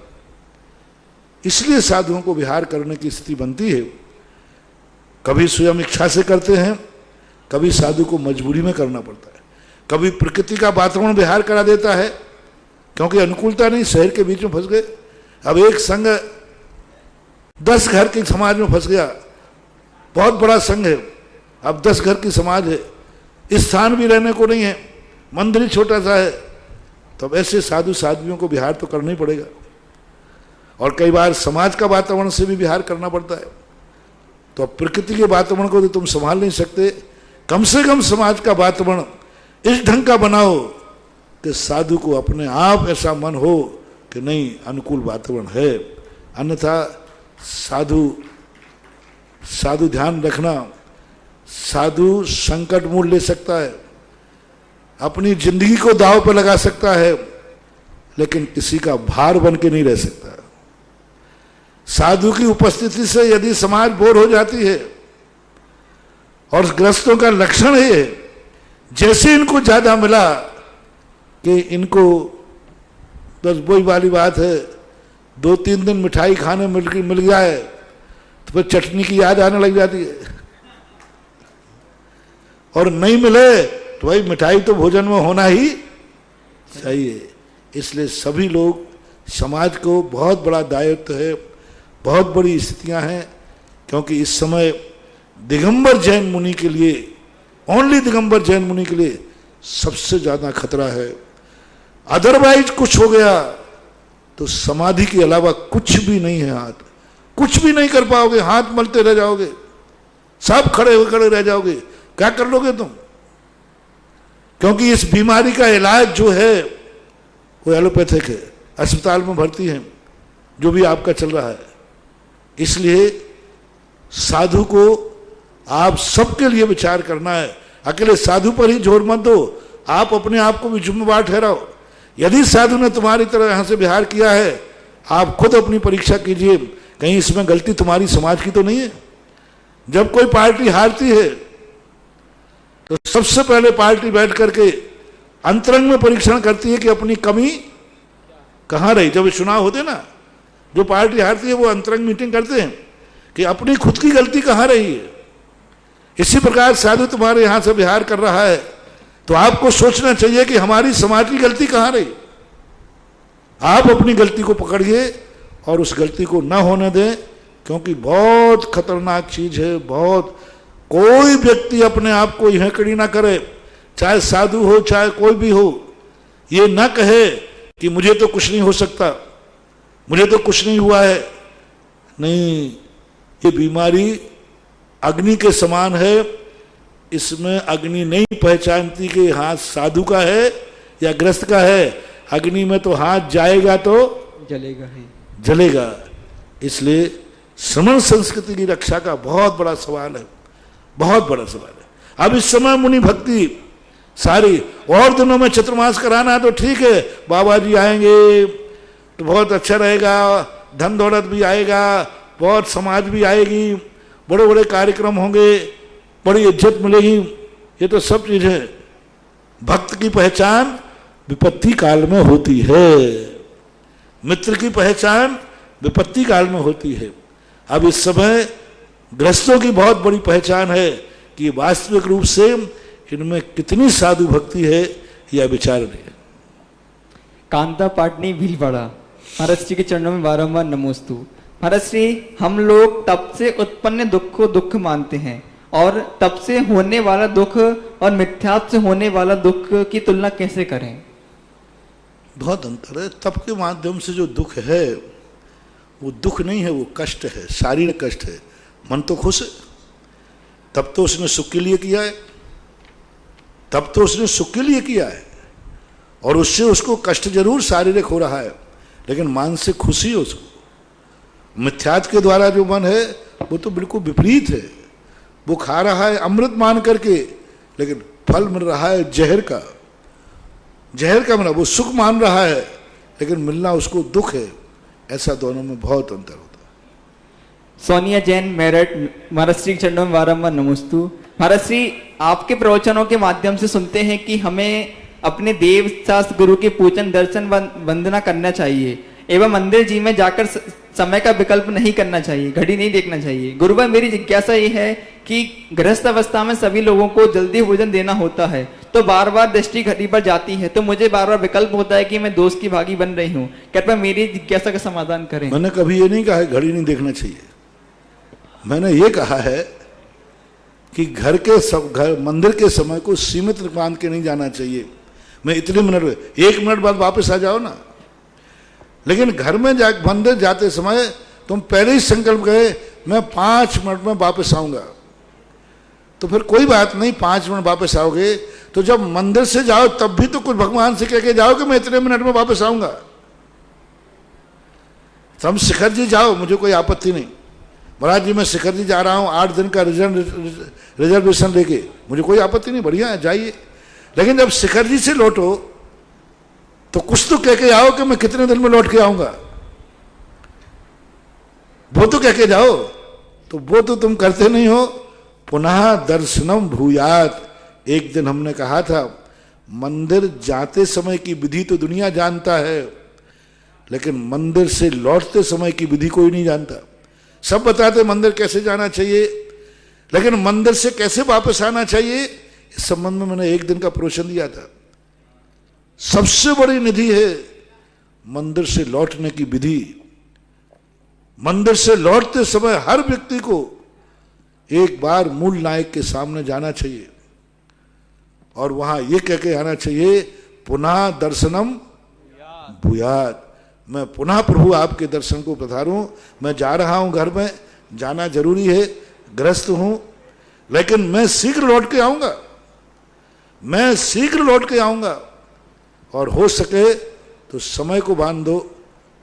इसलिए साधुओं को विहार करने की स्थिति बनती है। कभी स्वयं इच्छा से करते हैं, कभी साधु को मजबूरी में करना पड़ता है, कभी प्रकृति का वातावरण विहार करा देता है क्योंकि अनुकूलता नहीं, शहर के बीच में फंस गए। अब एक संघ 10 घर के समाज में फंस गया, बहुत बड़ा संघ है, अब 10 घर की समाज है, स्थान भी रहने को नहीं है, मंदिर ही छोटा सा है, तब ऐसे साधु साध्वियों को विहार तो करना ही पड़ेगा। और कई बार समाज का वातावरण से भी विहार करना पड़ता है। तो अब प्रकृति के वातावरण को तो तुम संभाल नहीं सकते, कम से कम समाज का वातावरण इस ढंग का बनाओ कि साधु को अपने आप ऐसा मन हो कि नहीं अनुकूल वातावरण है। अन्यथा साधु ध्यान रखना, साधु संकट मूल ले सकता है, अपनी जिंदगी को दांव पर लगा सकता है, लेकिन किसी का भार बन के नहीं रह सकता। साधु की उपस्थिति से यदि समाज बोर हो जाती है, और ग्रस्तों का लक्षण है जैसे इनको ज्यादा मिला कि इनको बस वही वाली बात है, 2-3 दिन मिठाई खाने मिल गया है तो फिर चटनी की याद आने लग जाती है, और नहीं मिले तो भाई मिठाई तो भोजन में होना ही चाहिए। इसलिए सभी लोग, समाज को बहुत बड़ा दायित्व है, बहुत बड़ी स्थितियां हैं, क्योंकि इस समय दिगंबर जैन मुनि के लिए, ओनली दिगंबर जैन मुनि के लिए सबसे ज्यादा खतरा है। अदरवाइज कुछ हो गया तो समाधि के अलावा कुछ भी नहीं है, हाथ कुछ भी नहीं कर पाओगे, हाथ मलते रह जाओगे, सब खड़े रह जाओगे, क्या कर लोगे तुम? क्योंकि इस बीमारी का इलाज जो है वो एलोपैथिक है, अस्पताल में भर्ती है, जो भी आपका चल रहा है। इसलिए साधु को आप सबके लिए विचार करना है, अकेले साधु पर ही जोर मत दो, आप अपने आप को भी जिम्मेवार ठहराओ। यदि साधु ने तुम्हारी तरह यहां से विहार किया है, आप खुद अपनी परीक्षा कीजिए, कहीं इसमें गलती तुम्हारी समाज की तो नहीं है। जब कोई पार्टी हारती है तो सबसे पहले पार्टी बैठ करके अंतरंग में परीक्षण करती है कि अपनी कमी कहां रही। जब चुनाव होते ना, जो पार्टी हारती है वो अंतरंग मीटिंग करते हैं कि अपनी खुद की गलती कहां रही है। इसी प्रकार साधु तुम्हारे यहां से विहार कर रहा है तो आपको सोचना चाहिए कि हमारी समाज की गलती कहां रही। आप अपनी गलती को पकड़िए और उस गलती को न होने दें, क्योंकि बहुत खतरनाक चीज है। बहुत, कोई व्यक्ति अपने आप को हेकड़ी ना करे, चाहे साधु हो चाहे कोई भी हो, ये न कहे कि मुझे तो कुछ नहीं हो सकता। मुझे तो कुछ नहीं हुआ है। नहीं, ये बीमारी अग्नि के समान है, इसमें अग्नि नहीं पहचानती कि हाथ साधु का है या ग्रस्त का है। अग्नि में तो हाथ जाएगा तो जलेगा ही। जलेगा। इसलिए श्रमण संस्कृति की रक्षा का बहुत बड़ा सवाल है, बहुत बड़ा सवाल है। अब इस समय मुनि भक्ति सारी, और दिनों में चतुर्मास कराना है तो ठीक है, बाबा जी आएंगे तो बहुत अच्छा रहेगा, धन दौलत भी आएगा, बहुत समाज भी आएगी, बड़े बड़े कार्यक्रम होंगे, बड़ी इज्जत मिलेगी, ये तो सब चीज है। भक्त की पहचान विपत्ति काल में होती है, मित्र की पहचान विपत्ति काल में होती है। अब इस समय गृहस्थों की बहुत बड़ी पहचान है कि वास्तविक रूप से इनमें कितनी साधु भक्ति है, यह विचार नहीं है। कांता पाटनी भीलवाड़ा, महाराज जी के चरणों में बारंबार नमोस्तु। महाराज श्री, हम लोग तप से उत्पन्न दुख को दुख मानते हैं, और तप से होने वाला दुख और मिथ्यात्व से होने वाला दुख की तुलना कैसे करें? बहुत अंतर है। तप के माध्यम से जो दुख है वो दुख नहीं है, वो कष्ट है, शारीरिक कष्ट है। मन तो खुश है, तब तो उसने सुख के लिए किया है, तब तो उसने सुख के लिए किया है, और उससे उसको कष्ट जरूर शारीरिक हो रहा है, लेकिन मानसिक खुशी है उसको। मिथ्यात्व के द्वारा जो मन है वो तो बिल्कुल विपरीत है। वो खा रहा है अमृत मान करके, लेकिन फल मिल रहा है जहर का। जहर का मिला, वो सुख मान रहा है लेकिन मिलना उसको दुख है। ऐसा दोनों में बहुत अंतर होता है। सोनिया जैन मेरठ, महाराज श्री के चरणों में बारंबार नमोस्तु। महाराज श्री, आपके प्रवचनों के माध्यम से सुनते हैं कि हमें अपने देव शास्त्र गुरु के पूजन दर्शन वंदना करना चाहिए, एवं मंदिर जी में जाकर समय का विकल्प नहीं करना चाहिए, घड़ी नहीं देखना चाहिए। गुरुभाई, मेरी जिज्ञासा ये है कि गृहस्थ अवस्था में सभी लोगों को जल्दी भोजन देना होता है, तो बार बार दृष्टि घड़ी पर जाती है, तो मुझे बार बार विकल्प होता है कि मैं दोस्त की भागी बन रही हूँ। कृपया मेरी जिज्ञासा का समाधान करें। मैंने कभी ये नहीं कहा है घड़ी नहीं देखना चाहिए। मैंने ये कहा है कि घर मंदिर के समय को सीमित मान के नहीं जाना चाहिए। मैं इतने मिनट, 1 मिनट बाद वापस आ जाओ ना, लेकिन घर में मंदिर जाते समय तुम पहले ही संकल्प गए मैं 5 मिनट में वापस आऊंगा, तो फिर कोई बात नहीं, 5 मिनट वापस आओगे। तो जब मंदिर से जाओ तब भी तो कुछ भगवान से कह के जाओ कि मैं इतने मिनट में वापस आऊंगा। तुम शिखर जी जाओ, मुझे कोई आपत्ति नहीं। महाराज जी मैं शिखर जी जा रहा हूँ 8 दिन का रिजर्वेशन लेके, मुझे कोई आपत्ति नहीं, बढ़िया है, जाइए। लेकिन जब शिखर जी से लौटो तो कुछ तो कह के आओ कि मैं कितने दिन में लौट के आऊंगा, वो तो कह के जाओ। तो वो तो तुम करते नहीं हो। पुनः दर्शनम भूयात, एक दिन हमने कहा था मंदिर जाते समय की विधि तो दुनिया जानता है, लेकिन मंदिर से लौटते समय की विधि कोई नहीं जानता। सब बताते मंदिर कैसे जाना चाहिए, लेकिन मंदिर से कैसे वापस आना चाहिए, इस संबंध में मैंने 1 दिन का प्रवचन दिया था। सबसे बड़ी निधि है मंदिर से लौटने की विधि। मंदिर से लौटते समय हर व्यक्ति को एक बार मूल नायक के सामने जाना चाहिए और वहां ये कह के आना चाहिए पुनः दर्शनम भूयात, मैं पुनः प्रभु आपके दर्शन को पधारूं। मैं जा रहा हूं, घर में जाना जरूरी है, ग्रस्त हूं, लेकिन मैं शीघ्र लौट के आऊंगा, मैं शीघ्र लौट के आऊंगा। और हो सके तो समय को बांध दो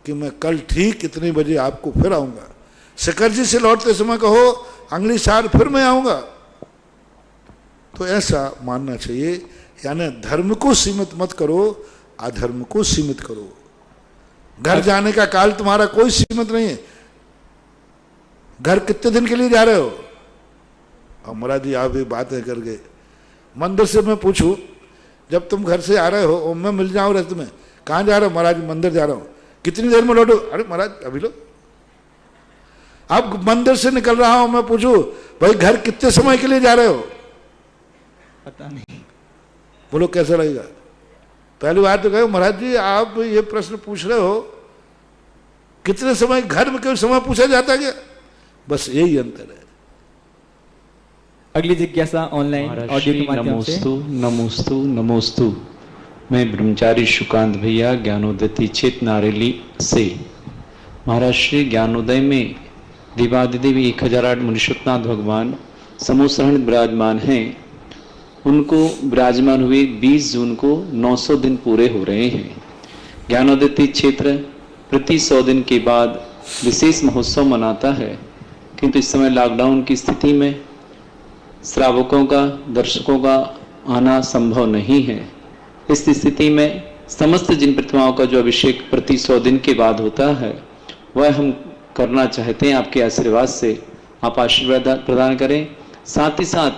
कि मैं कल ठीक इतने बजे आपको फिर आऊंगा। शिखर जी से लौटते समय कहो अगली साल फिर मैं आऊंगा। तो ऐसा मानना चाहिए, यानी धर्म को सीमित मत करो, अधर्म को सीमित करो। घर जाने का काल तुम्हारा कोई सीमित नहीं है। घर कितने दिन के लिए जा रहे हो? और महाराज जी आप ये बातें कर गए। मंदिर से मैं पूछूं, जब तुम घर से आ रहे हो और मैं मिल जाऊं रास्ते में, कहाँ जा रहे हो? महाराज मंदिर जा रहा हूं। कितनी देर में लौटो? अरे महाराज अभी लो। अब मंदिर से निकल रहा हूं, मैं पूछूं भाई घर कितने समय के लिए जा रहे हो? पता नहीं। बोलो कैसा लगेगा? पहली बात तो कहो महाराज जी आप ये प्रश्न पूछ रहे हो, कितने समय, घर में क्यों समय पूछा जाता है क्या? बस यही अंतर है। अगली जिज्ञासा ऑनलाइन ऑडियो के माध्यम से। नमोस्तु नमोस्तु। मैं ब्रह्मचारी शुकांत भैया ज्ञानोदती चेत नारेली से। महाराष्ट्र ज्ञानोदय में देवादिदेव 1008 मुनीश्वरनाथ भगवान समूसरण विराजमान हैं। उनको विराजमान हुए 20 जून को 900 दिन पूरे हो रहे हैं। ज्ञानोदय क्षेत्र प्रति 100 दिन के बाद विशेष महोत्सव मनाता है, किंतु इस समय लॉकडाउन की स्थिति में श्रावकों का, दर्शकों का आना संभव नहीं है। इस स्थिति में समस्त जिन प्रतिमाओं का जो अभिषेक प्रति 100 दिन के बाद होता है वह हम करना चाहते हैं। आपके आशीर्वाद से आप आशीर्वाद प्रदान करें। साथ ही साथ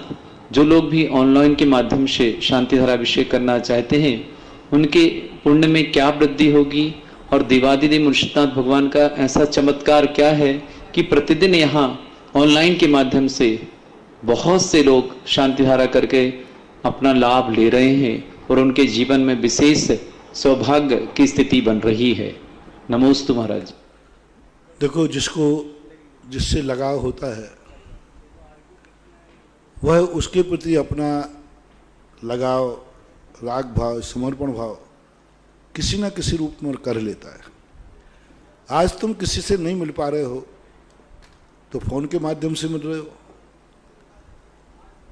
जो लोग भी ऑनलाइन के माध्यम से शांति धारा अभिषेक करना चाहते हैं उनके पुण्य में क्या वृद्धि होगी और देवादिदेव मुनीश्वरनाथ भगवान का ऐसा चमत्कार क्या है कि प्रतिदिन यहाँ ऑनलाइन के माध्यम से बहुत से लोग शांति धारा करके अपना लाभ ले रहे हैं और उनके जीवन में विशेष सौभाग्य की स्थिति बन रही है। नमोस्तु महाराज। देखो, जिससे लगाव होता है वह उसके प्रति अपना लगाव, राग भाव, समर्पण भाव किसी न किसी रूप में कर लेता है। आज तुम किसी से नहीं मिल पा रहे हो तो फोन के माध्यम से मिल रहे हो,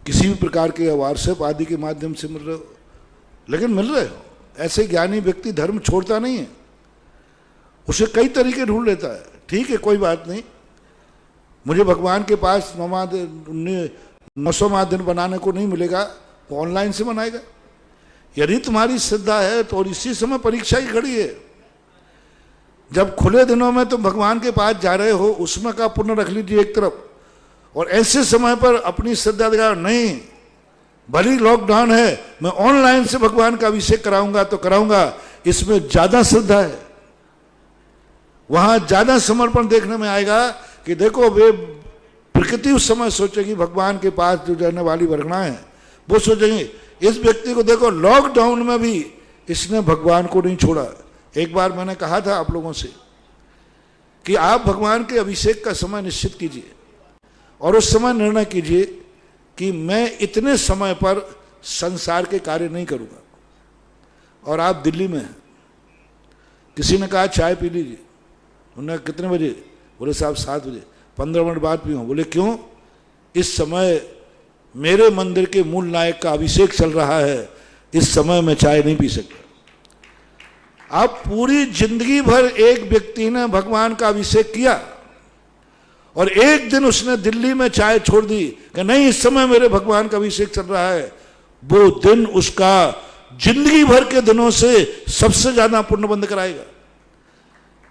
किसी भी प्रकार के व्हाट्सएप आदि के माध्यम से मिल रहे हो, लेकिन मिल रहे हो। ऐसे ज्ञानी व्यक्ति धर्म छोड़ता नहीं है, उसे कई तरीके ढूंढ लेता है। ठीक है, कोई बात नहीं, मुझे भगवान के पास 900वां दिन बनाने को नहीं मिलेगा, वो ऑनलाइन से बनाएगा। यदि तुम्हारी श्रद्धा है तो, और इसी समय परीक्षा ही खड़ी है, जब खुले दिनों में तुम भगवान के पास जा रहे हो उसमें का पुण्य रख लीजिए एक तरफ, और ऐसे समय पर अपनी श्रद्धा दिखा, नहीं भली लॉकडाउन है मैं ऑनलाइन से भगवान का अभिषेक कराऊंगा तो कराऊंगा, इसमें ज्यादा श्रद्धा है, वहां ज्यादा समर्पण देखने में आएगा। कि देखो, वे प्रकृति उस समय सोचेगी, भगवान के पास जो जाने वाली वर्गणा है वो सोचेंगे इस व्यक्ति को देखो लॉकडाउन में भी इसने भगवान को नहीं छोड़ा। एक बार मैंने कहा था आप लोगों से कि आप भगवान के अभिषेक का समय निश्चित कीजिए और उस समय निर्णय कीजिए कि मैं इतने समय पर संसार के कार्य नहीं करूंगा। और आप दिल्ली में हैं, किसी ने कहा चाय पी लीजिए, उन्होंने कितने बजे? बोले साहब 7 बजे। 15 मिनट बाद पीऊँ। बोले क्यों? इस समय मेरे मंदिर के मूल नायक का अभिषेक चल रहा है, इस समय मैं चाय नहीं पी सकता। अब पूरी जिंदगी भर एक व्यक्ति ने भगवान का अभिषेक किया और एक दिन उसने दिल्ली में चाय छोड़ दी कि नहीं इस समय मेरे भगवान का अभिषेक चल रहा है, वो दिन उसका जिंदगी भर के दिनों से सबसे ज्यादा पुण्य बंद कराएगा।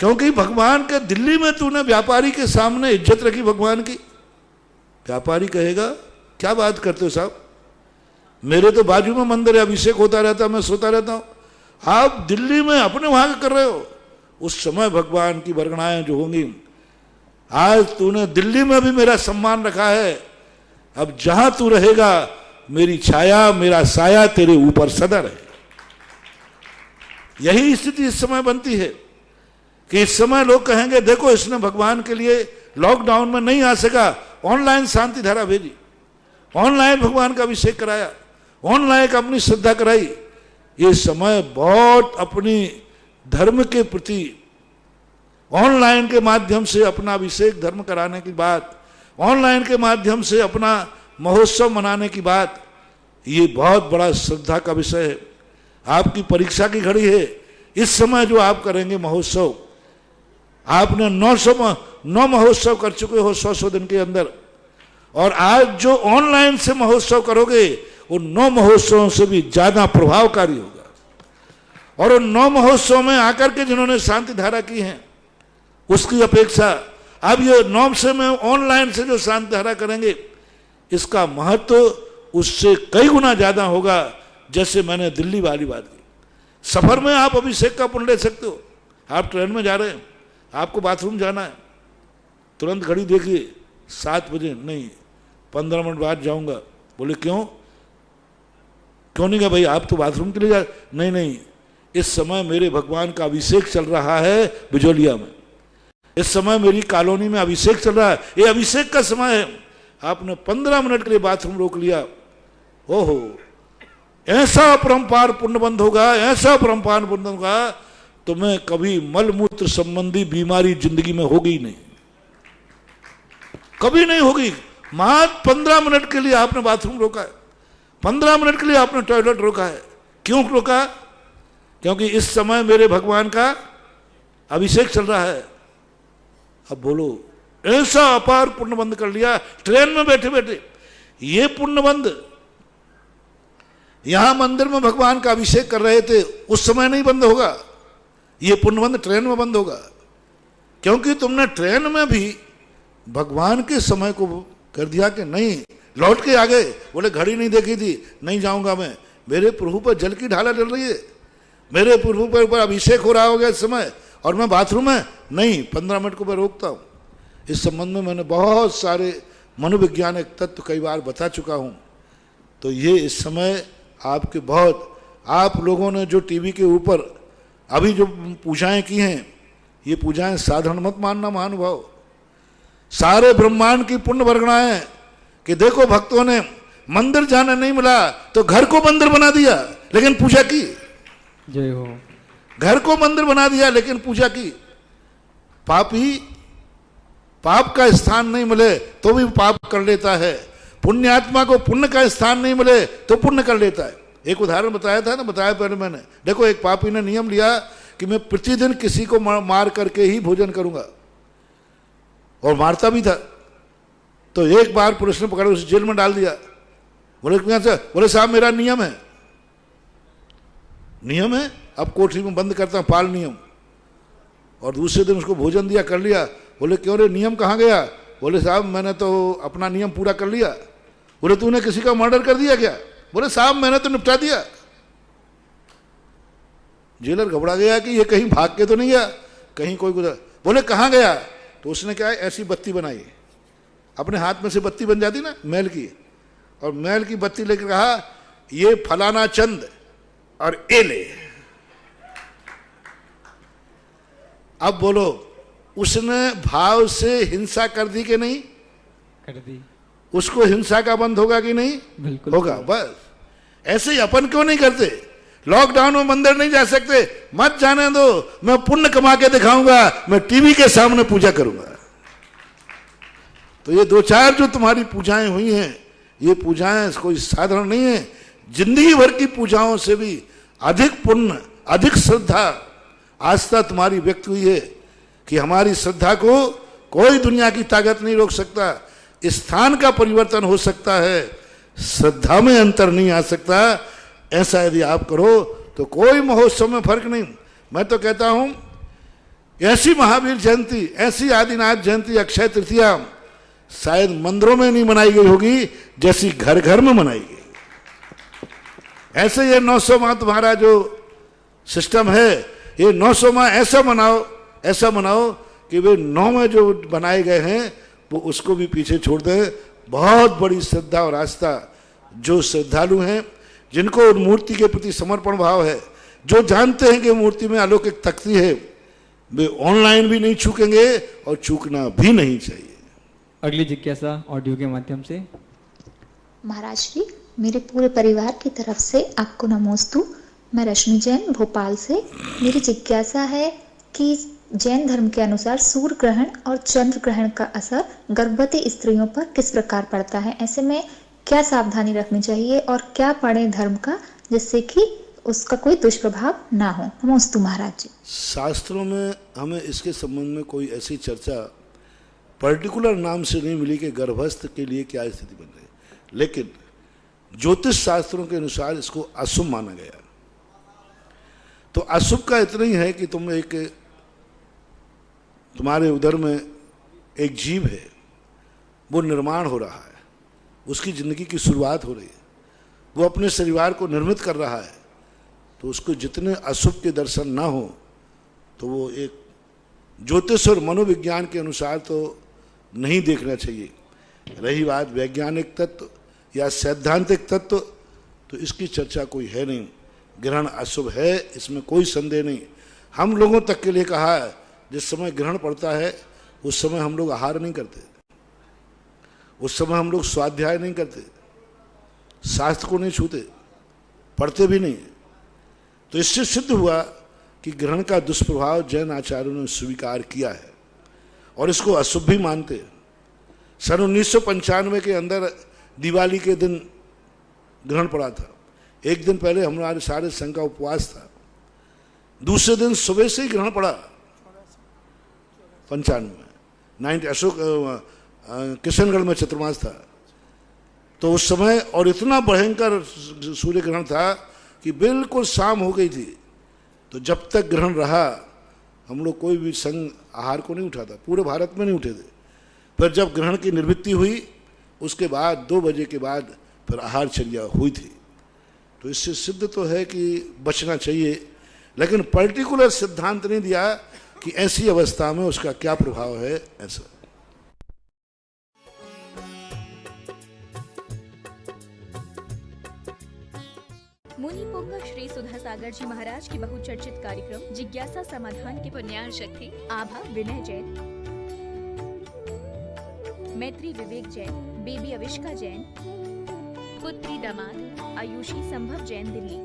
क्योंकि भगवान के दिल्ली में तूने व्यापारी के सामने इज्जत रखी भगवान की। व्यापारी कहेगा क्या बात करते हो साहब, मेरे तो बाजू में मंदिर है, अभिषेक होता रहता, मैं सोता रहता हूं, आप दिल्ली में अपने वहां कर रहे हो। उस समय भगवान की वर्गणाएं जो होंगी, आज तूने दिल्ली में भी मेरा सम्मान रखा है, अब जहां तू रहेगा मेरी छाया, मेरा साया तेरे ऊपर सदा रहे। यही स्थिति इस समय बनती है कि इस समय लोग कहेंगे देखो इसने भगवान के लिए लॉकडाउन में नहीं आ सका, ऑनलाइन शांति धारा भेजी, ऑनलाइन भगवान का अभिषेक कराया, ऑनलाइन अपनी श्रद्धा कराई। ये समय बहुत अपनी धर्म के प्रति ऑनलाइन के माध्यम से अपना अभिषेक धर्म कराने की बात, ऑनलाइन के माध्यम से अपना महोत्सव मनाने की बात, ये बहुत बड़ा श्रद्धा का विषय है। आपकी परीक्षा की घड़ी है। इस समय जो आप करेंगे महोत्सव, आपने 9 महोत्सव कर चुके हो 100 दिन के अंदर, और आज जो ऑनलाइन से महोत्सव करोगे वो 9 महोत्सवों से भी ज्यादा प्रभावकारी होगा। और उन 9 महोत्सव में आकर के जिन्होंने शांति धारा की है उसकी अपेक्षा अब ये 9 से में ऑनलाइन से जो शांति धारा करेंगे इसका महत्व उससे कई गुना ज्यादा होगा। जैसे मैंने दिल्ली वाली बात की, सफर में आप अभिषेक का पुण्य ले सकते हो। आप ट्रेन में जा रहे हैं, आपको बाथरूम जाना है, तुरंत घड़ी देखिए 7 बजे, नहीं 15 मिनट बाद जाऊंगा। बोले क्यों? क्यों नहीं गया भाई? आप तो बाथरूम के लिए जा, नहीं इस समय मेरे भगवान का अभिषेक चल रहा है बिजोलिया में, इस समय मेरी कॉलोनी में अभिषेक चल रहा है, ये अभिषेक का समय है। आपने 15 मिनट के लिए बाथरूम रोक लिया, ओहो, ऐसा अपरंपार पुण्य बंद होगा, ऐसा अपरंपार पुण्य होगा, तुम्हें कभी मलमूत्र संबंधी बीमारी जिंदगी में होगी ही नहीं, कभी नहीं होगी। मात्र 15 मिनट के लिए आपने बाथरूम रोका है, 15 मिनट के लिए आपने टॉयलेट रोका है। क्यों रोका? क्योंकि इस समय मेरे भगवान का अभिषेक चल रहा है। अब बोलो, ऐसा अपार पुण्य बंद कर लिया ट्रेन में बैठे बैठे। ये पुण्य बंद यहां मंदिर में भगवान का अभिषेक कर रहे थे उस समय नहीं बंद होगा, ये पुण्य बंद ट्रेन में बंद होगा। क्योंकि तुमने ट्रेन में भी भगवान के समय को कर दिया कि नहीं, लौट के आ गए, बोले घड़ी नहीं देखी थी, नहीं जाऊंगा मैं। मेरे प्रभु पर जल की ढाला चल रही है, मेरे प्रभु पर ऊपर अभिषेक हो रहा होगा इस समय, और मैं बाथरूम में नहीं, 15 मिनट को मैं रोकता हूं। इस संबंध में मैंने बहुत सारे मनोवैज्ञानिक तत्व कई बार बता चुका हूं। तो ये इस समय आपके बहुत, आप लोगों ने जो टीवी के ऊपर अभी जो पूजाएं की हैं, ये पूजाएं साधारण मत मानना महानुभाव। सारे ब्रह्मांड की पुण्य वर्गणाएं कि देखो भक्तों ने मंदिर जाने नहीं मिला तो घर को मंदिर बना दिया लेकिन पूजा की। जय हो। घर को मंदिर बना दिया लेकिन पूजा की। पापी पाप का स्थान नहीं मिले तो भी पाप कर लेता है, पुण्यात्मा को पुण्य का स्थान नहीं मिले तो पुण्य कर लेता है। एक उदाहरण बताया था ना, बताया पहले मैंने। देखो, एक पापी ने नियम लिया कि मैं प्रतिदिन किसी को मार करके ही भोजन करूंगा, और मारता भी था। तो एक बार पुलिस ने पकड़ा, उसे जेल में डाल दिया। बोले साहब मेरा नियम है, नियम है, अब कोठरी में बंद करता हूं, पाल नियम। और दूसरे दिन उसको भोजन दिया, कर लिया। बोले क्यों रे, नियम कहाँ गया? बोले साहब मैंने तो अपना नियम पूरा कर लिया। बोले तूने किसी का मर्डर कर दिया क्या? बोले साहब मैंने तो निपटा दिया। जेलर घबरा गया कि ये कहीं भाग के तो नहीं गया, कहीं कोई गुजर। बोले कहाँ गया? तो उसने क्या है, ऐसी बत्ती बनाई, अपने हाथ में से बत्ती बन जाती ना मैल की, और मैल की बत्ती लेकर कहा ये फलाना चंद और ए ले। अब बोलो, उसने भाव से हिंसा कर दी कि नहीं? कर दी। उसको हिंसा का बंद होगा कि नहीं? बिल्कुल होगा। बस ऐसे ही अपन क्यों नहीं करते? लॉकडाउन में मंदिर नहीं जा सकते, मत जाने दो, मैं पुण्य कमा के दिखाऊंगा, मैं टीवी के सामने पूजा करूंगा। तो ये दो चार जो तुम्हारी पूजाएं हुई हैं, ये पूजाएं कोई साधारण नहीं है। जिंदगी भर की पूजाओं से भी अधिक पुण्य, अधिक श्रद्धा, आस्था तुम्हारी व्यक्त हुई है कि हमारी श्रद्धा को कोई दुनिया की ताकत नहीं रोक सकता। स्थान का परिवर्तन हो सकता है, श्रद्धा में अंतर नहीं आ सकता। ऐसा यदि आप करो तो कोई महोत्सव में फर्क नहीं। मैं तो कहता हूं ऐसी महावीर जयंती, ऐसी आदिनाथ जयंती, अक्षय तृतीया शायद मंदिरों में नहीं मनाई गई होगी जैसी घर घर में मनाई गई। ऐसे ये 900 माह तुम्हारा जो सिस्टम है, ये 900 माह ऐसा मनाओ, ऐसा मनाओ कि वे 9 में जो बनाए गए हैं वो उसको भी पीछे छोड़ दें। बहुत बड़ी श्रद्धा और आस्था, जो श्रद्धालु हैं, जिनको मूर्ति के प्रति समर्पण भाव है, जो जानते हैं कि मूर्ति में अलौकिक शक्ति है, वे ऑनलाइन भी नहीं चूकेंगे और चूकना भी नहीं चाहिए। अगली जिज्ञासा ऑडियो के माध्यम से। महाराज श्री, मेरे पूरे परिवार की तरफ से आपको नमोस्तु। मैं रश्मि जैन भोपाल से। मेरी जिज्ञासा है कि जैन धर्म के अनुसार सूर्य ग्रहण और चंद्र ग्रहण का असर गर्भवती स्त्रियों पर किस प्रकार पड़ता है? ऐसे में क्या सावधानी रखनी चाहिए और क्या पढ़े धर्म का जिससे कि उसका कोई दुष्प्रभाव ना हो? नमोस्तु महाराज जी। शास्त्रों में हमें इसके संबंध में कोई ऐसी चर्चा पर्टिकुलर नाम से नहीं मिली कि गर्भस्थ के लिए क्या स्थिति बन रही, लेकिन ज्योतिष शास्त्रों के अनुसार इसको अशुभ माना गया। तो अशुभ का इतना ही है कि तुम्हारे उदर में एक जीव है, वो निर्माण हो रहा है, उसकी जिंदगी की शुरुआत हो रही है, वो अपने परिवार को निर्मित कर रहा है। तो उसको जितने अशुभ के दर्शन ना हो तो वो एक ज्योतिष और मनोविज्ञान के अनुसार तो नहीं देखना चाहिए। रही बात वैज्ञानिक तत्व या सैद्धांतिक तत्व, तो इसकी चर्चा कोई है नहीं। ग्रहण अशुभ है, इसमें कोई संदेह नहीं। हम लोगों तक के लिए कहा है, जिस समय ग्रहण पड़ता है उस समय हम लोग आहार नहीं करते, उस समय हम लोग स्वाध्याय नहीं करते, शास्त्र को नहीं छूते, पढ़ते भी नहीं। तो इससे सिद्ध हुआ कि ग्रहण का दुष्प्रभाव जैन आचार्यों ने स्वीकार किया है और इसको अशुभ भी मानते हैं। सन 1995 के अंदर दिवाली के दिन ग्रहण पड़ा था। एक दिन पहले हमारे सारे संघ का उपवास था, दूसरे दिन सुबह से ही ग्रहण पड़ा 95 में। अशोक किशनगढ़ में चतुर्मास था तो उस समय, और इतना भयंकर सूर्य ग्रहण था कि बिल्कुल शाम हो गई थी। तो जब तक ग्रहण रहा हम लोग कोई भी संघ आहार को नहीं उठाता, पूरे भारत में नहीं उठे थे। फिर जब ग्रहण की निवृत्ति हुई उसके बाद 2 बजे के बाद फिर आहारचर्या हुई थी। तो इससे सिद्ध तो है कि बचना चाहिए, लेकिन पर्टिकुलर सिद्धांत नहीं दिया कि ऐसी अवस्था में उसका क्या प्रभाव है। ऐसा मुनि पुंग श्री सुधा सागर जी महाराज की बहुचर्चित कार्यक्रम जिज्ञासा समाधान के पुण्यार्चक थे आभा विनय जैन, मैत्री विवेक जैन, बेबी अविष्का जैन, पुत्री दामाद Ayushi Sambhav Jain Delhi,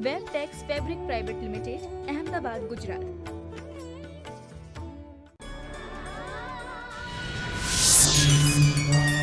web takes fabric private limited Ahmedabad Gujarat.